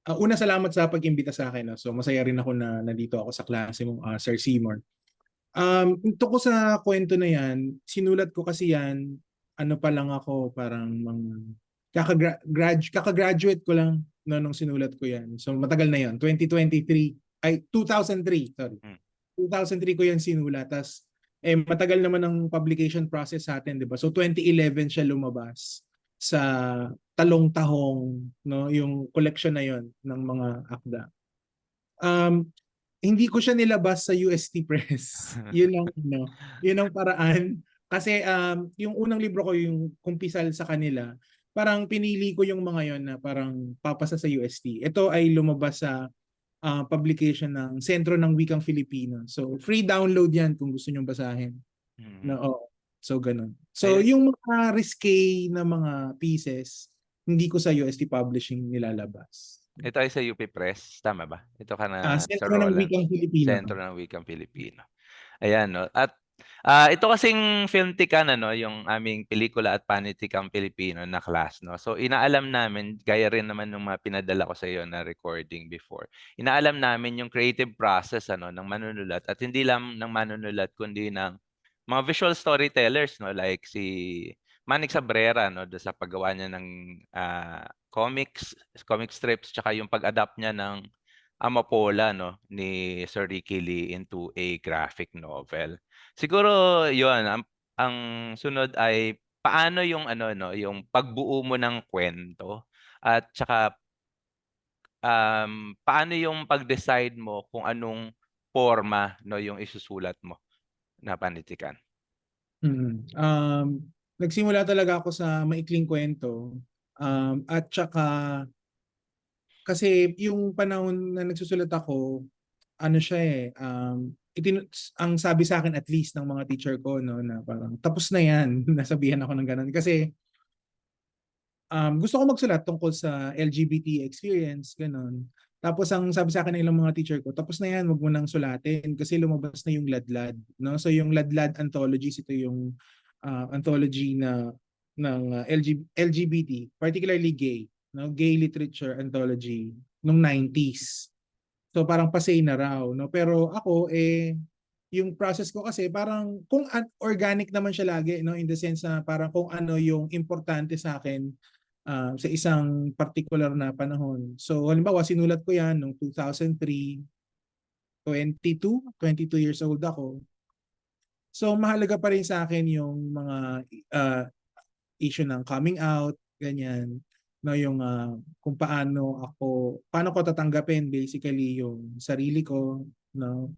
Una, salamat sa pag-imbita sa akin. No? So masaya rin ako na nandito ako sa klase mo, Sir Seymour. Tungkol sa kwento na yan, sinulat ko kasi yan, ano pa lang ako, parang kakagraduate ko lang no, nung sinulat ko yan. So matagal na yan, 2023, ay 2003, sorry. Hmm. 2003 ko yan sinulat. Tas, matagal naman ang publication process sa atin, di ba? So 2011 siya lumabas sa Talong-Tahong, no, yung collection na yon ng mga akda. Um, Hindi ko siya nilabas sa UST Press. Yun ang ano, yun ang paraan. Kasi yung unang libro ko, yung Kumpisal sa Kanila, parang pinili ko yung mga yon na parang papasa sa UST. Ito ay lumabas sa publication ng Sentro ng Wikang Filipino. So free download yan kung gusto nyo basahin. No, Mm. oo. So ganun. So Ay, yung mga risque na mga pieces, hindi ko sa UST Publishing nilalabas. ito ay sa UP Press, tama ba? Ito ka na Sir Sentro ng Roland, Wikang Filipino. Sentro ng Wikang Pilipino. Ayan 'no, at, ito kasing Filmtikan ano, yung aming Pelikula at Panitikang Pilipino na class 'no. So inaalam namin, gaya rin naman nung mga pinadala ko sa iyo na recording before, inaalam namin yung creative process ano ng manunulat at hindi lang ng manunulat kundi ng mga visual storytellers 'no, like si Manny Cabrera 'no, dun sa paggawa niya ng, comic strips tsaka yung pag-adapt niya ng Amapola 'no, ni Sir Ricky Lee into a graphic novel. Siguro 'yun, ang sunod ay paano yung ano 'no, yung pagbuo mo ng kuwento at tsaka, paano yung pag-decide mo kung anong porma 'no, yung isusulat mo na panitikan? Mm. Nagsimula talaga ako sa maikling kwento. At saka, kasi yung panahon na nagsusulat ako, ano siya ang sabi sa akin at least ng mga teacher ko, no, na parang tapos na yan. Nasabihan ako ng ganun. Kasi gusto ko magsulat tungkol sa LGBT experience, ganun. Tapos ang sabi sa akin ng ilang mga teacher ko, tapos na yan, wag mo nang sulatin kasi lumabas na yung Ladlad. No? So yung Ladlad anthologies, ito yung anthology na ng LGBT, particularly gay, no? Gay literature anthology nung 90s. So parang pasay na raw, no? Pero ako yung process ko kasi parang kung organic naman siya lagi, no, in the sense na parang kung ano yung importante sa akin sa isang particular na panahon. So halimbawa sinulat ko yan noong 2003, 22 years old ako. So mahalaga pa rin sa akin yung mga uh, issue ng coming out, ganyan, no, yung kung paano ko tatanggapin basically yung sarili ko, no,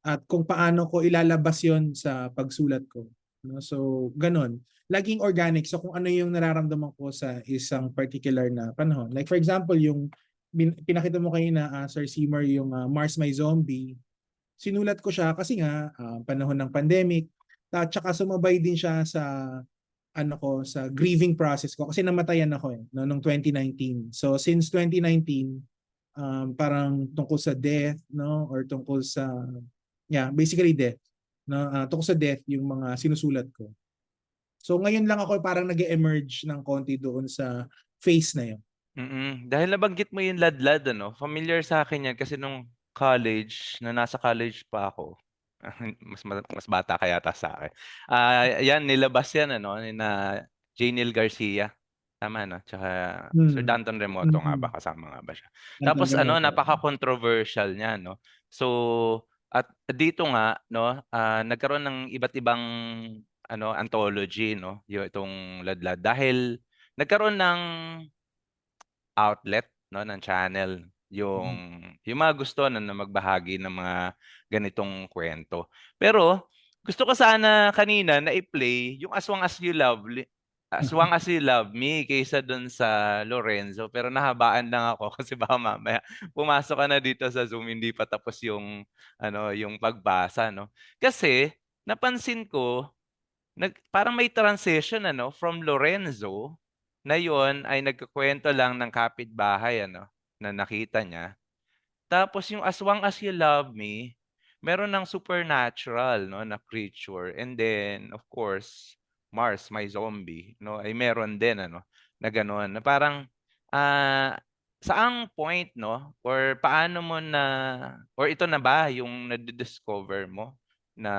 at kung paano ko ilalabas yon sa pagsulat ko. No? So, ganun. Laging organic. So, kung ano yung nararamdaman ko sa isang particular na panahon. Like for example, yung pinakita mo kayo na Sir Seymour, yung Mars My Zombie, sinulat ko siya kasi nga panahon ng pandemic. At saka sumabay din siya sa sa grieving process ko kasi namatayan ako no, noong 2019. So since 2019, parang tungkol sa death, no, or tungkol sa basically death, no, tungkol sa death yung mga sinusulat ko. So ngayon lang ako parang nag-emerge ng konti doon sa phase na yun. Dahil nabanggit mo yung Ladlad ano, familiar sa akin 'yan kasi nung college, na nasa college pa ako, mas bata ka yata sa'kin. 'Yan nilabas 'yan ano nina Janiel Garcia, tama 'no? Tsaka Sir Hmm. Danton Remoto nga ba, Mm. kasama nga ba siya? Anton Tapos ano, Remoto. napaka-controversial niya 'no. So, at dito nga 'no, nagkaroon ng iba't ibang ano, anthology 'no, itong Ladlad dahil nagkaroon ng outlet 'no, ng channel Mm. yung mga gusto na magbahagi ng mga ganitong kuwento. Pero gusto ko sana kanina na i-play yung As Long As You Love Me kaysa dun sa Lorenzo, pero nahabaan lang ako kasi baka mamaya pumasok ka na dito sa Zoom hindi pa tapos yung ano, yung pagbasa 'no. Kasi napansin ko parang may transition ano, from Lorenzo na yun ay nagkukuwento lang ng kapitbahay ano, na nakita niya. Tapos yung As Long As You Love Me, meron ng supernatural 'no, na creature and then of course, Mars, My Zombie 'no, ay meron din ano, na gano'n na parang, ah, saang point 'no or paano mo na or ito na ba yung nadi-discover mo na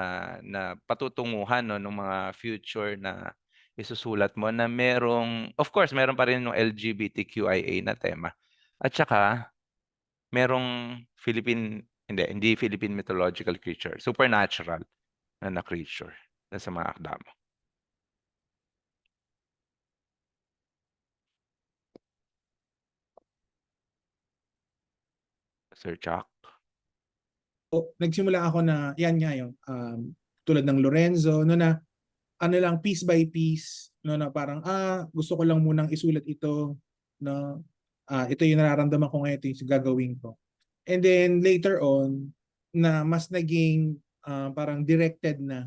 na patutunguhan 'no nung mga future na isusulat mo na merong of course meron pa rin yung LGBTQIA na tema at saka merong hindi Philippine mythological creature, supernatural na creature dun sa mga akda mo, Sir Chuck? Nagsimula ako na yan nga yung tulad ng Lorenzo no na ano lang piece by piece no na parang gusto ko lang munang isulat ito no ito yung nararamdaman ko ngayon, ito yung gagawin ko. And then later on na mas naging parang directed na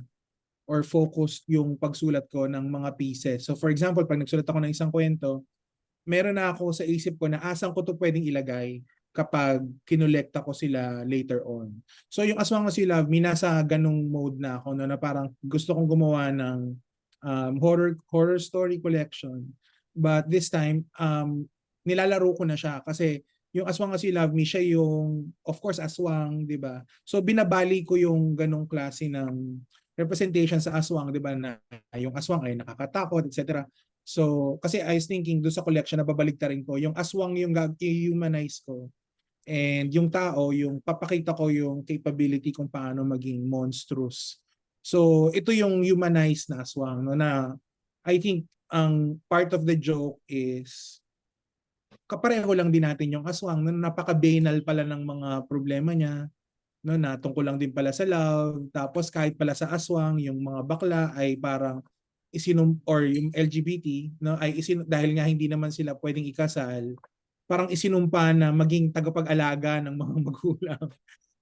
or focused yung pagsulat ko ng mga pieces. So for example, pag nagsulat ako ng isang kwento, meron na ako sa isip ko na asan ko to pwedeng ilagay kapag kinolekta ko sila later on. So yung As Long As You Love Me, nasa ganung mode na ako no, na parang gusto kong gumawa ng horror story collection. But this time, nilalaro ko na siya kasi yung As Long As You Love Me, siya yung, of course, aswang, di ba? So binabali ko yung ganong klase ng representation sa aswang, di ba, na yung aswang ay nakakatakot, etc. So, kasi I was thinking doon sa collection na babaliktarin ko, yung aswang yung i-humanize ko and yung tao, yung papakita ko yung capability kung paano maging monstrous. So, ito yung humanized na aswang no, na I think ang part of the joke is kapareho lang din natin yung aswang na napaka-banal pala ng mga problema niya no na tungkol lang din pala sa love tapos kahit pala sa aswang yung mga bakla ay parang or yung LGBT no ay dahil nga hindi naman sila pwedeng ikasal parang isinumpa na maging tagapag-alaga ng mga magulang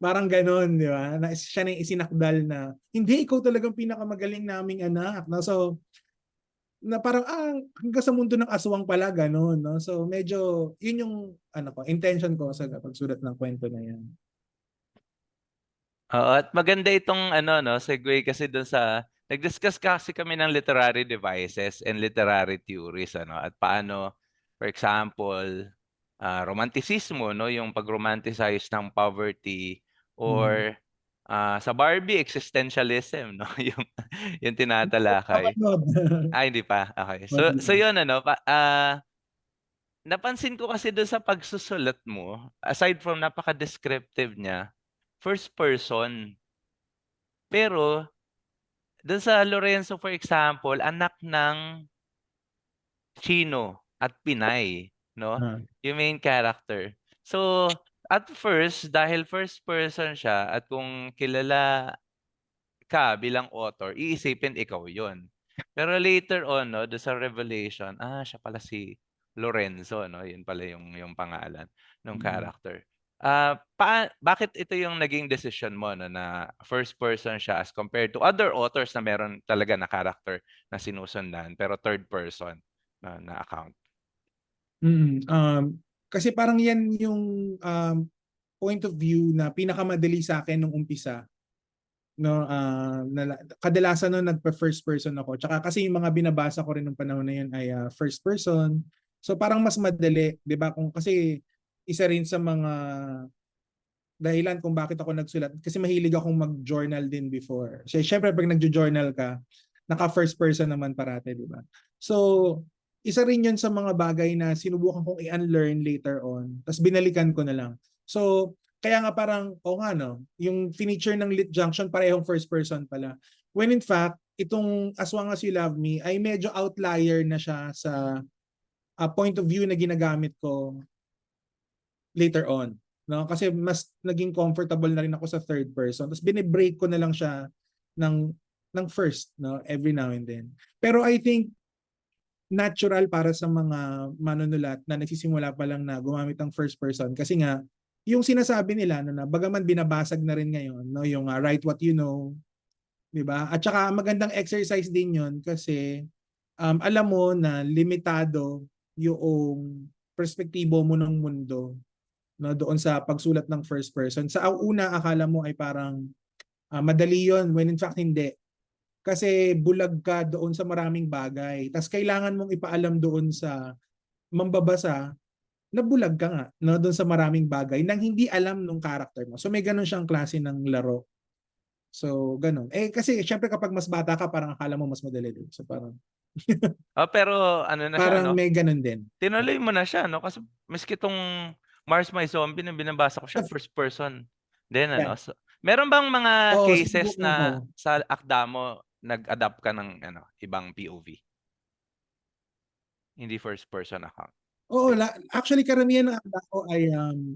parang ganon di ba na siya na yung isinakdal na hindi ikaw talagang pinakamagaling naming anak no so na parang hanggang sa mundo ng aswang pala ganon no so medyo yun yung ano ko intention ko sa pagsulat ng kwento na yan. Oo, at maganda itong ano 'no, segue kasi dun sa nag-discuss kasi kami ng literary devices and literary theories ano, at paano, for example, romantisismo 'no, yung pag-romanticize ng poverty Mm. or, sa Barbie existentialism 'no, yung tinatalakay. Kapanood. Hindi pa, okey. Oh, di So ba? yun ano, napansin ko kasi dun sa pagsusulat mo, aside from napaka-descriptive niya, first person. Pero dun sa Lorenzo for example, anak ng Chino at Pinay 'no, Ah, yung main character. So, at first dahil first person siya at kung kilala ka bilang author, iisipin ikaw yun. Pero later on 'no, dun sa revelation, siya pala si Lorenzo 'no, yun pala yung pangalan nung mm. character. Bakit ito yung naging decision mo 'no, na first person siya as compared to other authors na meron talaga na character na sinusundan pero third person na account? Kasi parang yan yung point of view na pinakamadali sa akin nung umpisa no kadalasan no nagpa first person ako tsaka kasi yung mga binabasa ko rin nung panahon na yun ay first person so parang mas madali 'di ba kung kasi isa rin sa mga dahilan kung bakit ako nagsulat kasi mahilig akong mag-journal din before. Syempre pag nagjo-journal ka, naka first person naman parate, di ba? So, isa rin 'yun sa mga bagay na sinubukan kong i-unlearn later on. Tapos binalikan ko na lang. So, kaya nga parang nga no, yung finiture ng Lit Junction parehong first person pala. When in fact, itong As Long As You Love Me ay medyo outlier na siya sa point of view na ginagamit ko later on. No? Kasi mas naging comfortable na rin ako sa third person. Tapos binibreak ko na lang siya ng, ng first no? Every now and then. Pero I think natural para sa mga manunulat na nagsisimula pa lang na gumamit ng first person. Kasi nga, yung sinasabi nila no, na bagaman binabasag na rin ngayon, no, yung write what you know, di ba? At saka magandang exercise din yun kasi alam mo na limitado yung perspektibo mo ng mundo no doon sa pagsulat ng first person. Sa una akala mo ay parang madali 'yon when in fact hindi. Kasi bulag ka doon sa maraming bagay. Tapos kailangan mong ipaalam doon sa mambabasa nabulag ka nga, no, doon sa maraming bagay nang hindi alam nung character mo. So may ganun siyang klase ng laro. So ganun. Eh kasi syempre kapag mas bata ka, parang akala mo mas madali din. So Oh, pero ano na siya, parang no? may ganun din. Tinuloy mo na siya, no? Kasi maski itong Mars My Zombie na binabasa ko siya, first person din, Yeah. ano? So, meron bang mga Oo, cases siguro, oo. na sa akda mo nag-adapt ka ng ano, ibang POV? Hindi first person account. Oo, actually karamihan ng akda ko ay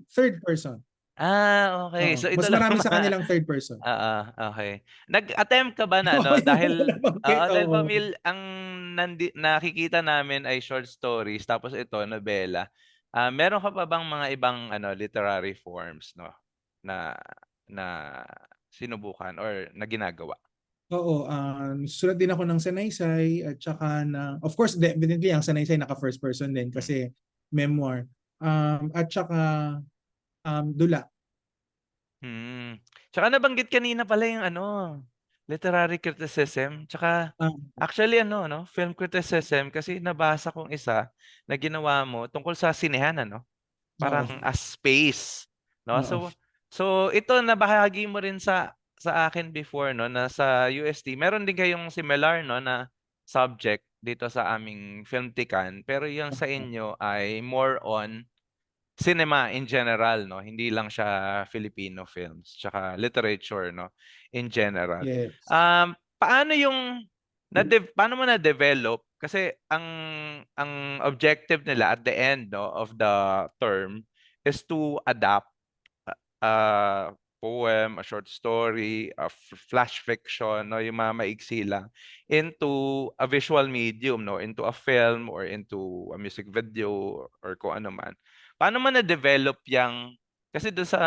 third person. Okay. Oo. So ito Mas lang marami sa mga kanilang third person. oo, okay. Nag-attempt ka ba na Oo, ano, yung mga dahil nabanggit, dahil oo. ang nakikita namin ay short stories tapos ito nobela. Meron ka pa bang mga ibang ano, literary forms 'no, na na sinubukan or na ginagawa? Oo, sulat din ako ng sanaysay at saka of course, definitely ang sanaysay naka first person din Hmm. kasi memoir. At saka dula. Tsaka nabanggit kanina pala yung ano, literary criticism, tsaka Ah, actually ano 'no, film criticism kasi nabasa kong isa na ginawa mo tungkol sa sinehan ano? oo. Parang as space, 'no? Oo. So ito nabahagi mo rin sa akin before 'no, na sa UST meron din kayong similar 'no, na subject dito sa aming Filmtican, pero yung sa inyo ay more on cinema in general 'no, hindi lang siya Filipino films, tsaka literature 'no, in general. Yes. Paano yung paano mo na-develop kasi ang objective nila at the end 'no, of the term is to adapt a poem, a short story, a flash fiction 'no, yung mga maiksi lang, into a visual medium 'no, into a film or into a music video or kung ano man. Paano mo na-develop yang kasi dun sa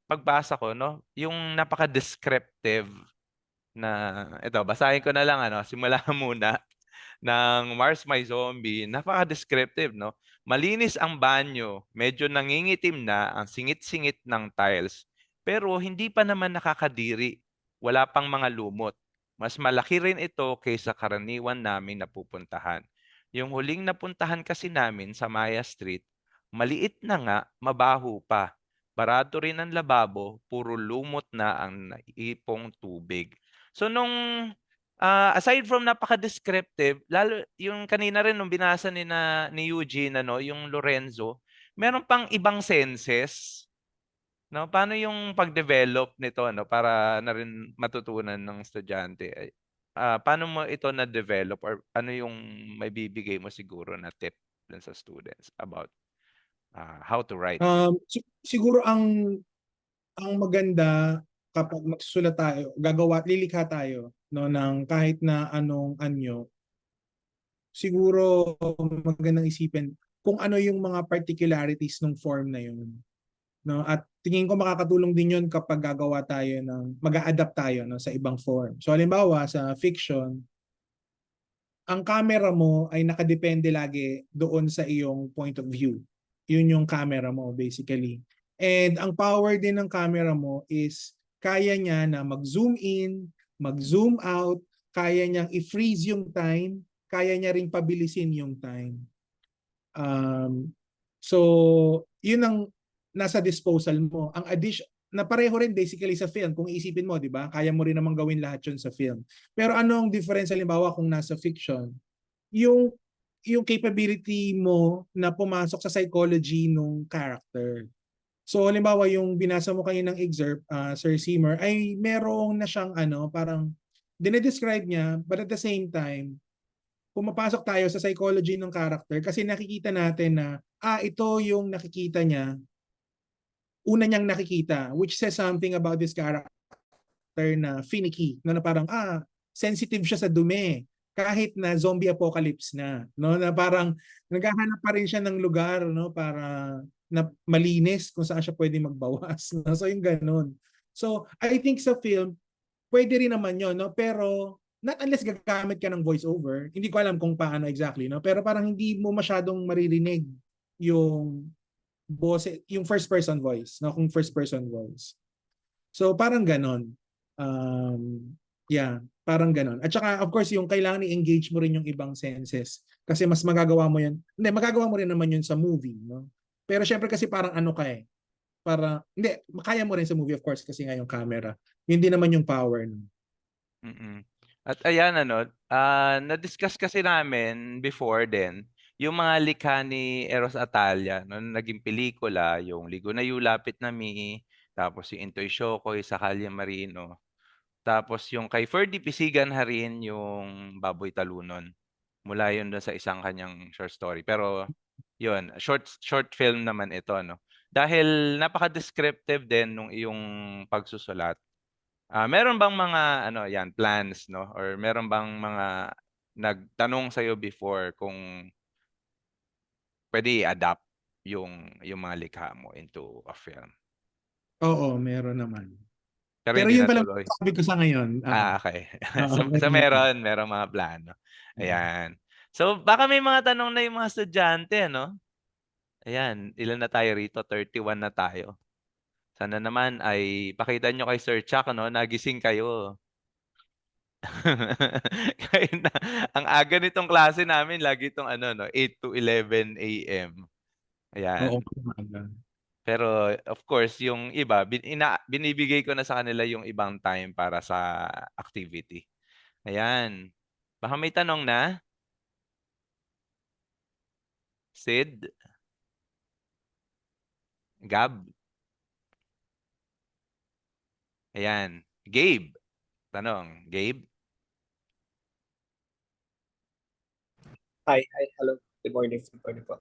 pagbasa ko 'no, yung napaka-descriptive na ito basahin ko na lang ano, simula muna ng Mars My Zombie, napaka-descriptive 'no. Malinis ang banyo, medyo nangingitim na ang singit-singit ng tiles, pero hindi pa naman nakakadiri, wala pang mga lumot. Mas malaki rin ito kaysa karaniwan naming napupuntahan. Yung huling napuntahan kasi namin sa Maya Street, maliit na nga, mabaho pa. Barado rin ang lababo, puro lumot na ang naiipong tubig. So aside from napaka-descriptive, lalo yung kanina rin nung binasa ni Eugene ano, yung Lorenzo, meron pang ibang senses, 'no? Paano yung pag-develop nito ano, para na rin matutunan ng estudyante ay, paano mo ito na-develop or ano yung maibibigay mo siguro na tip dun sa students about, how to write? Siguro ang maganda kapag magsusulat tayo, lilikha tayo no ng kahit na anong anyo, siguro magandang isipin kung ano yung mga particularities ng form na yun, no? At tingin ko makakatulong din yun kapag gagawa tayo mag-a-adapt tayo no sa ibang form. So halimbawa sa fiction, ang camera mo ay nakadepende lagi doon sa iyong point of view. Yun yung camera mo basically. And ang power din ng camera mo is kaya niya na mag-zoom in, mag-zoom out, kaya niyang i-freeze yung time, kaya niya ring pabilisin yung time. So, yun ang nasa disposal mo. Ang addition, na pareho rin basically sa film, kung iisipin mo, di ba? Kaya mo rin namang gawin lahat yun sa film. Pero ano ang difference, halimbawa, kung nasa fiction? Yung yung capability mo na pumasok sa psychology ng character. So halimbawa yung binasa mo kayo ng excerpt, Sir Seymour, ay merong na siyang parang dinedescribe niya, but at the same time, pumapasok tayo sa psychology ng character kasi nakikita natin na, ito yung nakikita niya, una niyang nakikita, which says something about this character na finicky, no, na parang, sensitive siya sa dumi kahit na zombie apocalypse na, no, na parang naghahanap pa rin siya ng lugar, no, para na malinis kung saan siya pwede magbawas, no? So yung ganun. So I think sa film pwede rin naman yon, no, pero not unless gagamit ka ng voice over. Hindi ko alam kung paano exactly, no, pero parang hindi mo masyadong maririnig yung yung first person voice, no, kung first person voice. So parang ganon. Yeah, parang ganon. At saka of course yung kailangan i-engage mo rin yung ibang senses kasi mas magagawa mo yun. Hindi, magagawa mo rin naman yun sa movie, no? Pero syempre kasi parang ano ka eh, para hindi kaya mo rin sa movie of course kasi nga yung camera. Hindi naman yung power no. Mm. At ayan ano, na-discuss kasi namin before din, yung mga likha ni Eros Atalla nung naging pelikula, yung Ligo na Yu, Lapit na Mi, tapos yung Intoy Shokoy sa Kalye Marino, tapos yung kay Ferdy Pisigan rin yung Baboy Talunon. Mula yun dun sa isang kanyang short story. Pero yun, short film naman ito 'no. Dahil napaka-descriptive din nung iyong pagsusulat. Meron bang mga ano 'yan, plans 'no or meron bang mga nagtanong sa'yo before kung puwede i-adapt yung mga likha mo into a film? Oo, meron naman. Pero Pero hindi yun palang natuloy? sabi ko sa ngayon. Oo. Okey. Oo, So meron naman. meron mga plano, ayan. So baka may mga tanong na yung mga estudyante ano? Ayan, ilan na tayo rito, 31 na tayo. Sana naman ay pakita niyo kay Sir Chuck 'no, nagising kayo. Kahit na ang aga nitong klase namin lagi 'tong ano 'no, 8 to 11 AM, Oo, ayan. umaga. Pero of course yung iba binibigay ko na sa kanila yung ibang time para sa activity, ayan. Baka may tanong na? Sid? Gab? Ayan. Gabe, tanong. Gabe? Hi, hello. Good morning. Good morning po.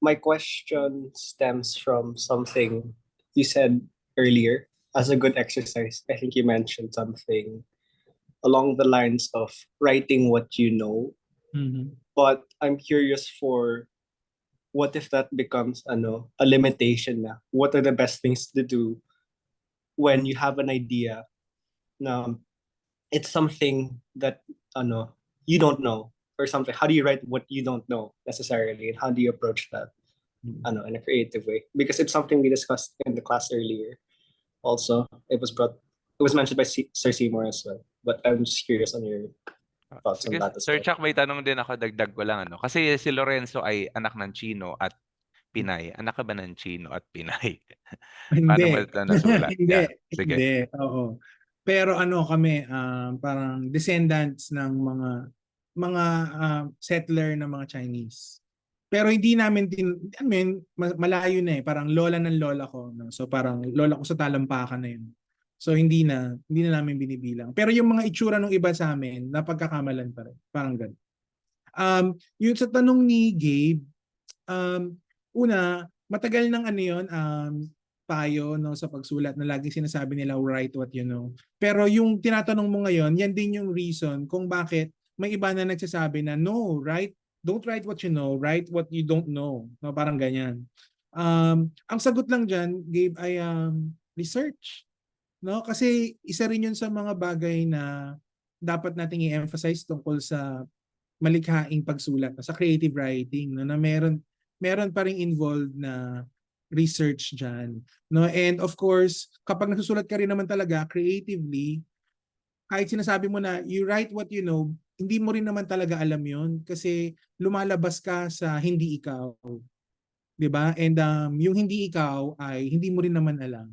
My question stems from something you said earlier as a good exercise. I think you mentioned something along the lines of writing what you know, Mhm. but I'm curious for what if that becomes a limitation na? What are the best things to do when you have an idea na it's something that you don't know or something? How do you write what you don't know necessarily, and how do you approach that in a creative way? Because it's something we discussed in the class earlier. Also, it was mentioned by Sir Seymour as well. But I'm just curious on your thoughts on Sige that as Sir well. Chuck, may tanong din ako, dagdag ko lang ano, kasi si Lorenzo ay anak ng Chino at Pinay. Anak ka ba ng Chino at Pinay? Paano mo Hindi. ito nasulat? Hindi, Yan, sige. hindi, oo. Pero ano kami, parang descendants ng mga settler na mga Chinese. Pero hindi namin I mean, malayo na eh, parang lola ng lola ko, no? So parang lola ko sa talampakan na yun. So hindi na namin binibilang. Pero yung mga itsura ng iba sa amin, napagkakamalan pa rin. Parang ganun. Yung sa tanong ni Gabe, una, matagal ng ano yun, payo no, sa pagsulat na laging sinasabi nila write what you know. Pero yung tinatanong mo ngayon, yan din yung reason kung bakit may iba na nagsasabi na no, don't write what you know, write what you don't know. No, parang ganyan. Ang sagot lang dyan, Gabe, ay research. No? Kasi isa rin yun sa mga bagay na dapat nating i-emphasize tungkol sa malikhaing pagsulat, sa creative writing, no, na meron pa ring involved na research diyan, no. And of course, kapag nagsusulat ka rin naman talaga creatively, kahit sinasabi mo na you write what you know, hindi mo rin naman talaga alam 'yon kasi lumalabas ka sa hindi ikaw, 'di ba? And yung hindi ikaw ay hindi mo rin naman alam,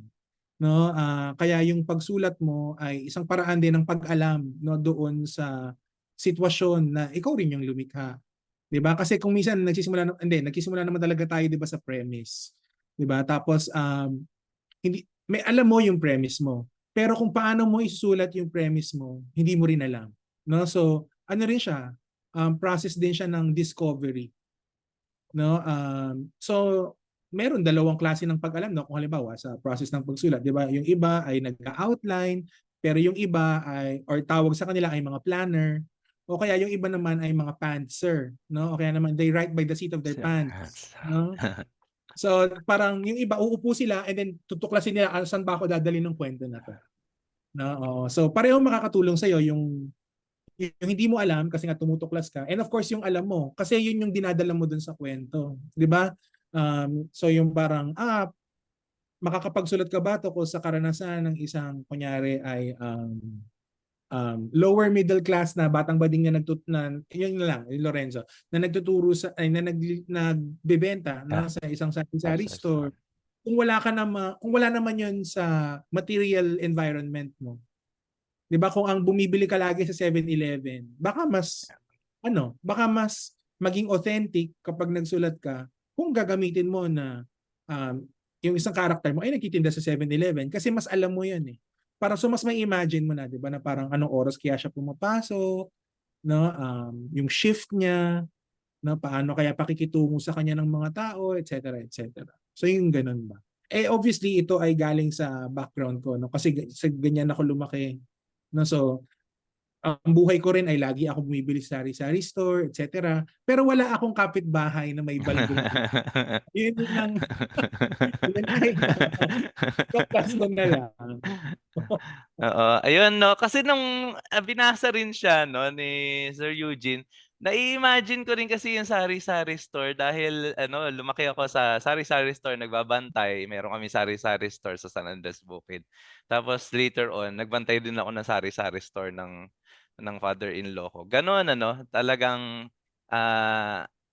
no. Kaya yung pagsulat mo ay isang paraan din ng pag-alam, no, doon sa sitwasyon na ikaw rin yung lumikha. 'Di ba? Kasi kung minsan nagsisimula naman talaga tayo 'di ba sa premise. 'Di ba? Tapos hindi may alam mo yung premise mo. Pero kung paano mo isusulat yung premise mo, hindi mo rin alam, no? So, ano rin siya, process din siya ng discovery, no? So meron dalawang klase ng pag-alam, no? Kung halimbawa sa process ng pagsulat, 'di ba? Yung iba ay nagka-outline, pero yung iba ay or tawag sa kanila ay mga planner, o kaya yung iba naman ay mga pantser, no? O kaya naman they write by the seat of their pants, no? So parang yung iba uupo sila and then tutuklasin nila saan ba ako dadalhin ng kwento na to. No? Oo. So parehong makakatulong sa iyo yung hindi mo alam kasi nga tumutuklas ka, and of course yung alam mo kasi yun yung dinadala mo dun sa kwento, 'di ba? So yung parang makakapagsulat ka ba tungkol sa karanasan ng isang kunyari ay lower middle class na batang bading na yun na lang, yung Lorenzo, na nagtuturo nagbebenta no, sa isang sari-sari Sari-sari store. Kung wala naman yun sa material environment mo. 'Di ba kung ang bumibili ka lagi sa 7-Eleven, baka mas maging authentic kapag nagsulat ka kung gagamitin mo na yung isang character mo ay nagtitinda sa 7-Eleven kasi mas alam mo 'yan eh. Para so mas may imagine mo na 'di ba na parang anong oras kaya siya pumapasok, no? Yung shift niya, no, paano kaya pakikitungo sa kanya ng mga tao, etc. etc. So yung ganun ba. Eh obviously ito ay galing sa background ko no kasi sa ganyan ako lumaki. No, so ang buhay ko rin ay lagi ako bumibili sa sari-sari store, etc. Pero wala akong kapitbahay na may balbong ulo. Yun lang, yun ay kaplas ko na lang. Oo, ayun 'no, kasi nung, binasa rin siya 'no ni Sir Eugene, nai-imagine ko rin kasi yung sari-sari store dahil ano, lumaki ako sa sari-sari store, nagbabantay. Meron kaming sari-sari store sa San Andres Bukid. Tapos later on, nagbantay din ako ng sari-sari store ng father-in-law ko. Gano'n ano, talagang,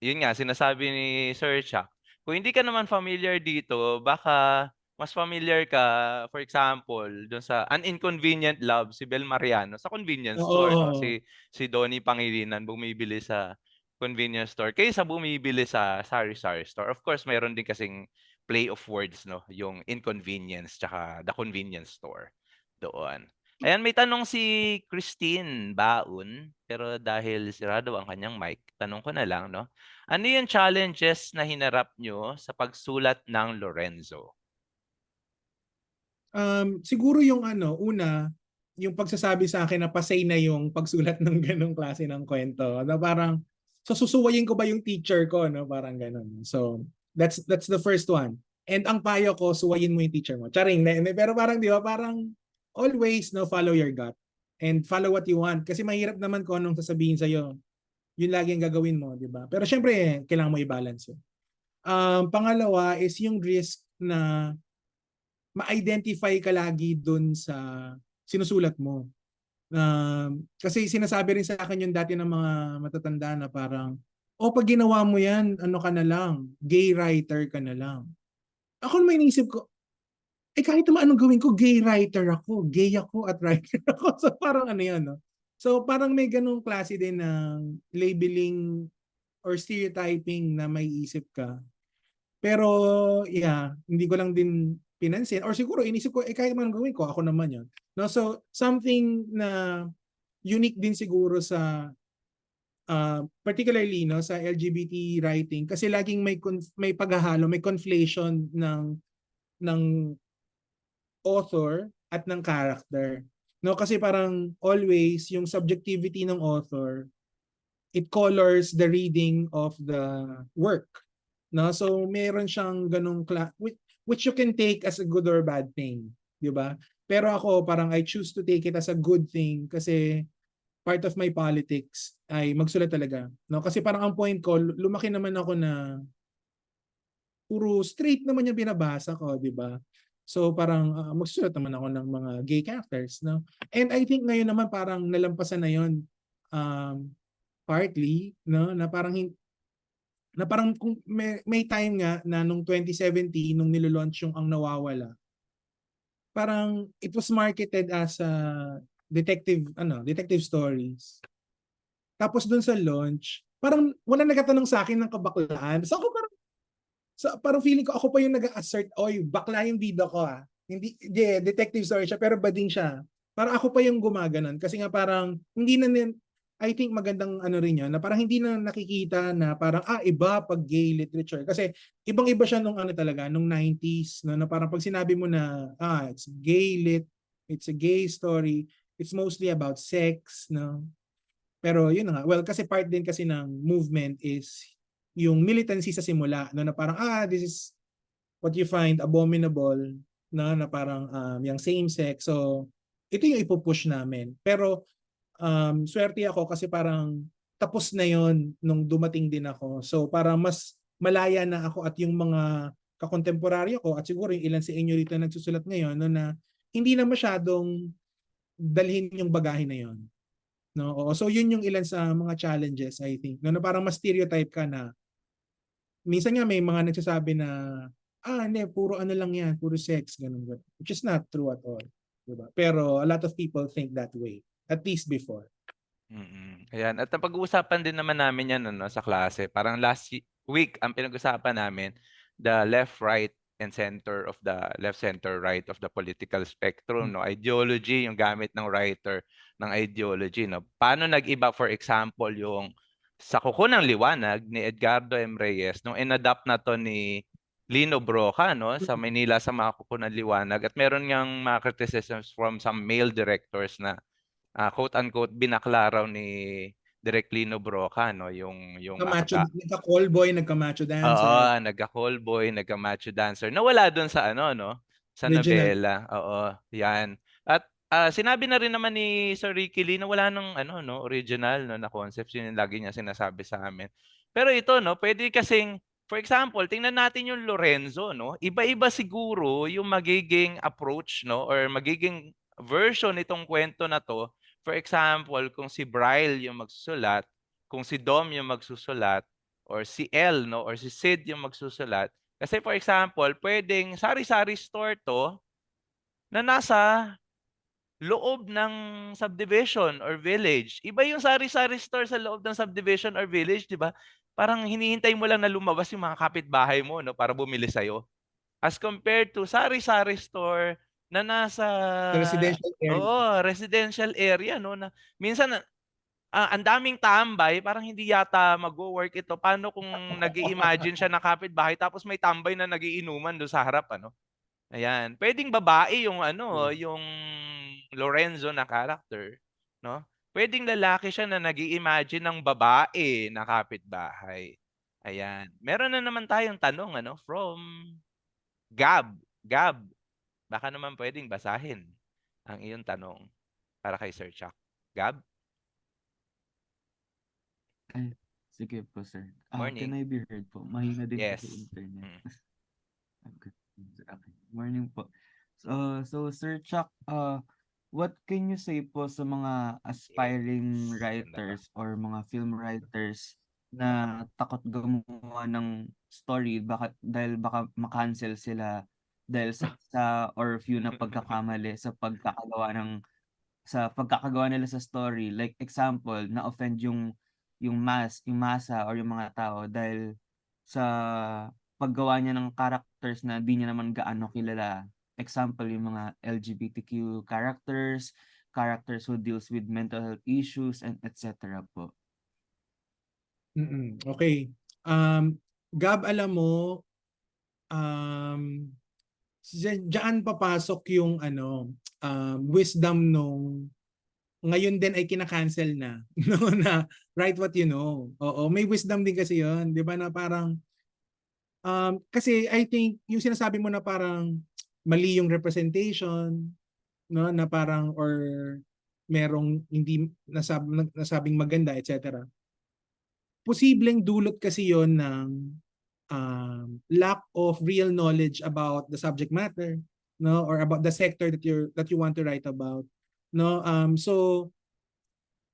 yun nga sinasabi ni Sir Chuck, kung hindi ka naman familiar dito baka mas familiar ka, for example, dun sa An Inconvenient Love, si Bel Mariano sa convenience store 'no, Oo. si Donnie Pangilinan bumibili sa convenience store kaysa bumibili sa sari-sari store. Of course, meron din kasing play of words 'no, yung inconvenience tsaka the convenience store, doon. Ayan, may tanong si Christine Baun, pero dahil sirado ang kanyang mic, tanong ko na lang 'no, ano yung challenges na hinarap niyo sa pagsulat ng Lorenzo? Siguro yung una, yung pagsasabi sa akin na pasay na yung pagsulat ng ganong klase ng kwento. Na parang, so susuwayin ko ba yung teacher ko, no? Parang ganon. So, that's the first one. And ang payo ko, suwayin mo yung teacher mo. Charing, pero parang, di ba, parang always, no, follow your gut. And follow what you want. Kasi mahirap naman kung anong sasabihin sa'yo. Yun lagi ang gagawin mo, di ba? Pero syempre, kailangan mo i-balance yun. Pangalawa is yung risk na ma-identify ka lagi dun sa sinusulat mo. Kasi sinasabi rin sa akin yung dati ng mga matatanda na parang, pag ginawa mo yan, ano ka na lang, gay writer ka na lang. Ako naman inisip ko, kahit naman anong gawin ko, gay writer ako, gay ako at writer ako. So parang ano yun, no? So parang may ganung klase din ng labeling or stereotyping na may isip ka. Pero yeah, hindi ko lang din pinansin or siguro inisip ko kahit man gawin ko ako naman 'yon. No, so something na unique din siguro sa particularly no sa LGBT writing kasi laging may paghahalo, may conflation ng author at ng character. No, kasi parang always yung subjectivity ng author, it colors the reading of the work. No? So meron siyang ganung which you can take as a good or bad thing, 'di ba? Pero ako parang I choose to take it as a good thing kasi part of my politics ay magsulat talaga, no? Kasi parang ang point ko, lumaki naman ako na puro straight naman yung binabasa ko, 'di ba? So parang magsusulat naman ako ng mga gay characters, no? And I think ngayon naman parang nalampasan na 'yon. Partly, no, na parang kung may time nga na nung 2017 nung nilo-launch yung Ang Nawawala, parang it was marketed as a detective stories. Tapos dun sa launch, parang wala nagtatanong sa akin ng kabaklaan. So ako parang feeling ko ako pa yung nag-assert, oy, bakla yung bida ko ah. Hindi, detective story siya pero bading siya. Parang ako pa yung gumaganon kasi nga parang hindi na I think magandang ano rin yun, na parang hindi na nakikita na parang iba pag gay literature. Kasi ibang-iba siya nung ano talaga, nung 90s, no, na parang pag sinabi mo na it's gay lit, it's a gay story, it's mostly about sex, no. Pero yun na nga, well kasi part din kasi ng movement is yung militancy sa simula, no, na parang this is what you find abominable, no, na parang yung same sex. So ito yung ipupush namin. Pero swerte ako kasi parang tapos na yon nung dumating din ako. So parang mas malaya na ako at yung mga kakontemporaryo ko at siguro yung ilan sa inyo rito nagsusulat ngayon no, na hindi na masyadong dalhin yung bagahe na yon. No? Oo. So yun yung ilan sa mga challenges, I think. No, na parang mas stereotype ka na minsan nga may mga nagsasabi na hindi, puro ano lang yan, puro sex, ganun, ganun. Which is not true at all. Diba? Pero a lot of people think that way. At least before. Ayan. At napag-uusapan din naman namin yan ano, sa klase. Parang last week, ang pinag-usapan namin, the left, right, and center of the left, center, right of the political spectrum. No? Ideology, yung gamit ng writer ng ideology. No? Paano nag-iba, for example, yung sa Kuko ng Liwanag ni Edgardo M. Reyes, nung inadapt na to ni Lino Broca, no, sa Manila sa mga Kuko ng Liwanag. At meron ngang mga criticisms from some male directors na quote-unquote binakla raw ni Direk Lino Broca, no, yung Nagka-call boy, nagka-macho Oo, dancer. nagka-call boy, nagka-macho dancer. Nawala doon sa ano, no? Sa Original. nobela. Oo, 'yan. At sinabi na rin naman ni Sir Ricky Lee na wala nang ano, no, original no na concepts, yun yung lagi niya sinasabi sa amin. Pero ito, no, pwede kasing for example, tingnan natin yung Lorenzo, no? Iba-iba siguro yung magiging approach, no, or magiging version nitong kwento na to. For example, kung si Braille yung magsusulat, kung si Dom yung magsusulat, or si L, no, or si Sid yung magsusulat. Kasi for example, pwedeng sari-sari store to na nasa loob ng subdivision or village. Iba yung sari-sari store sa loob ng subdivision or village, di ba? Parang hinihintay mo lang na lumabas yung mga kapitbahay mo, no, para bumili sa'yo. As compared to sari-sari store na nasa Residential area. residential area, no, na minsan ang daming tambay, parang hindi yata magwo-work ito. Paano kung nag-i-imagine siya na kapitbahay tapos may tambay na nagiinuman doon sa harap, ano? Ayan. Pwedeng babae yung ano, yung Lorenzo na character, no? Pwedeng lalaki siya na nag-i-imagine ng babae na kapitbahay. Ayan. Meron na naman tayong tanong ano from Gab. Gab, baka naman pwedeng basahin ang iyong tanong para kay Sir Chuck. Gab? Ay, sige po, sir. Can Morning. I be heard po? Mahina din po Yes. sa internet. Mm. Okay. Okay. Morning po. So Sir Chuck, what can you say po sa mga aspiring Yes. writers or mga film writers na takot gumawa ng story dahil baka ma-cancel sila dahil sa or few na pagkakamali sa pagkakagawa nila sa story. Like example, na-offend yung masa or yung mga tao dahil sa paggawa niya ng characters na di niya naman gaano kilala. Example, yung mga LGBTQ characters who deals with mental health issues and etc. po. Okay. Gab, alam mo, diyan papasok yung wisdom nung ngayon din ay kina-cancel na, no, na write what you know. Oo, may wisdom din kasi 'yon, 'di ba, na parang kasi I think yung sinasabi mo na parang mali yung representation, no, na parang or merong hindi nasabing maganda, etc. Posibleng dulot kasi 'yon ng lack of real knowledge about the subject matter, no, or about the sector that you want to write about, no. So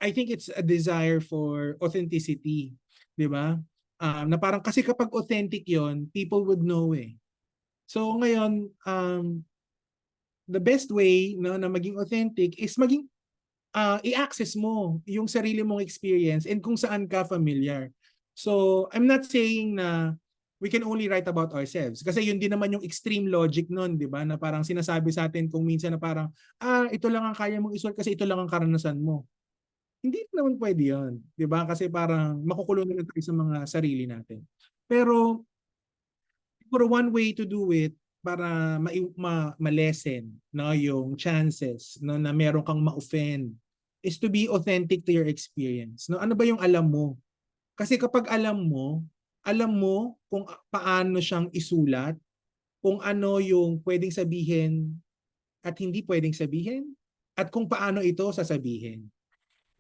I think it's a desire for authenticity, 'di ba? Na parang kasi kapag authentic 'yon, people would know eh. So ngayon, the best way, no, na maging authentic is maging i-access mo yung sarili mong experience and kung saan ka familiar. So I'm not saying na we can only write about ourselves kasi yun din naman yung extreme logic nun, di ba? Na parang sinasabi sa atin kung minsan na parang ito lang ang kaya mong isulat kasi ito lang ang karanasan mo. Hindi naman pwede yun, di ba? Kasi parang makukulong na tayo sa mga sarili natin. Pero siguro one way to do it para ma-lessen, no, yung chances, no, na meron kang ma-offend is to be authentic to your experience. No, ano ba yung alam mo? Kasi kapag alam mo kung paano siyang isulat, kung ano yung pwedeng sabihin at hindi pwedeng sabihin, at kung paano ito sasabihin.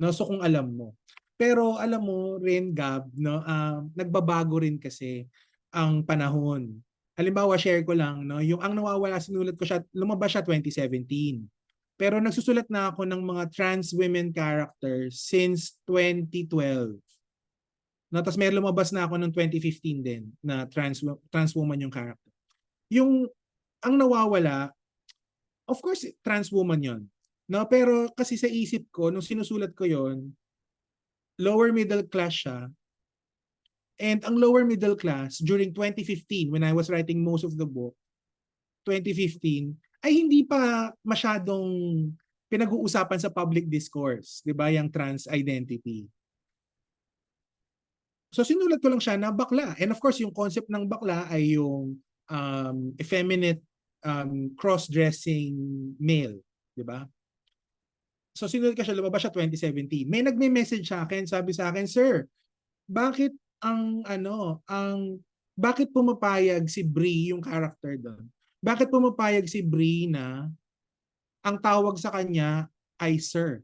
No, so kung alam mo. Pero alam mo rin, Gab, no, nagbabago rin kasi ang panahon. Halimbawa, share ko lang, no, yung Ang Nawawala, sinulat ko siya, lumabas siya 2017. Pero nagsusulat na ako ng mga trans women characters since 2012. No, tapos may lumabas na ako noong 2015 din na trans woman yung character. Yung ang nawawala, of course, trans woman yon. No, pero kasi sa isip ko nung sinusulat ko yon, lower middle class siya. And ang lower middle class during 2015 when I was writing most of the book, 2015 ay hindi pa masyadong pinag-uusapan sa public discourse, 'di ba, yung trans identity. So sinulat ko lang siya na bakla. And of course, yung concept ng bakla ay yung effeminate cross-dressing male, 'di ba? So sinulat ko siya, lumabas siya 2017. May nagme-message sa akin, sabi sa akin, "Sir, bakit bakit pumapayag si Brie yung character doon? Bakit pumapayag si Brie na ang tawag sa kanya ay sir?"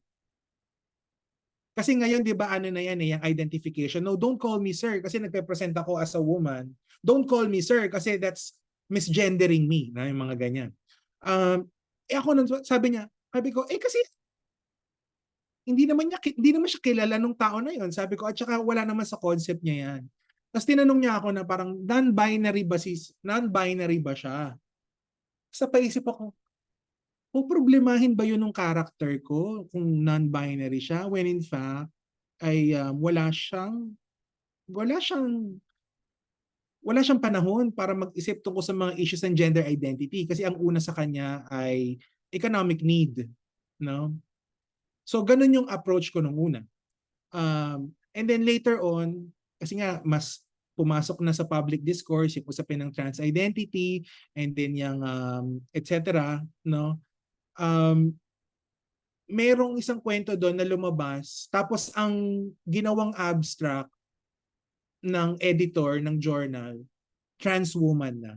Kasi ngayon 'di ba ano na yan yung identification. No, don't call me sir kasi nagpe-present ako as a woman. Don't call me sir kasi that's misgendering me, na yung mga ganyan. Ako nun, sabi ko, kasi hindi naman siya kilala nung tao na yon. Sabi ko, at saka wala naman sa concept niya yan. Tapos tinanong niya ako na parang non-binary ba siya? Sa paisip ako, problemahin ba yun ng character ko kung non-binary siya when in fact ay wala siyang panahon para mag-isip tungkol sa mga issues ng gender identity kasi ang una sa kanya ay economic need, no? So ganun yung approach ko nung una. And then later on, kasi nga mas pumasok na sa public discourse yung usapin ng trans identity and then yung etc., no? Merong isang kwento doon na lumabas tapos ang ginawang abstract ng editor ng journal, trans woman na.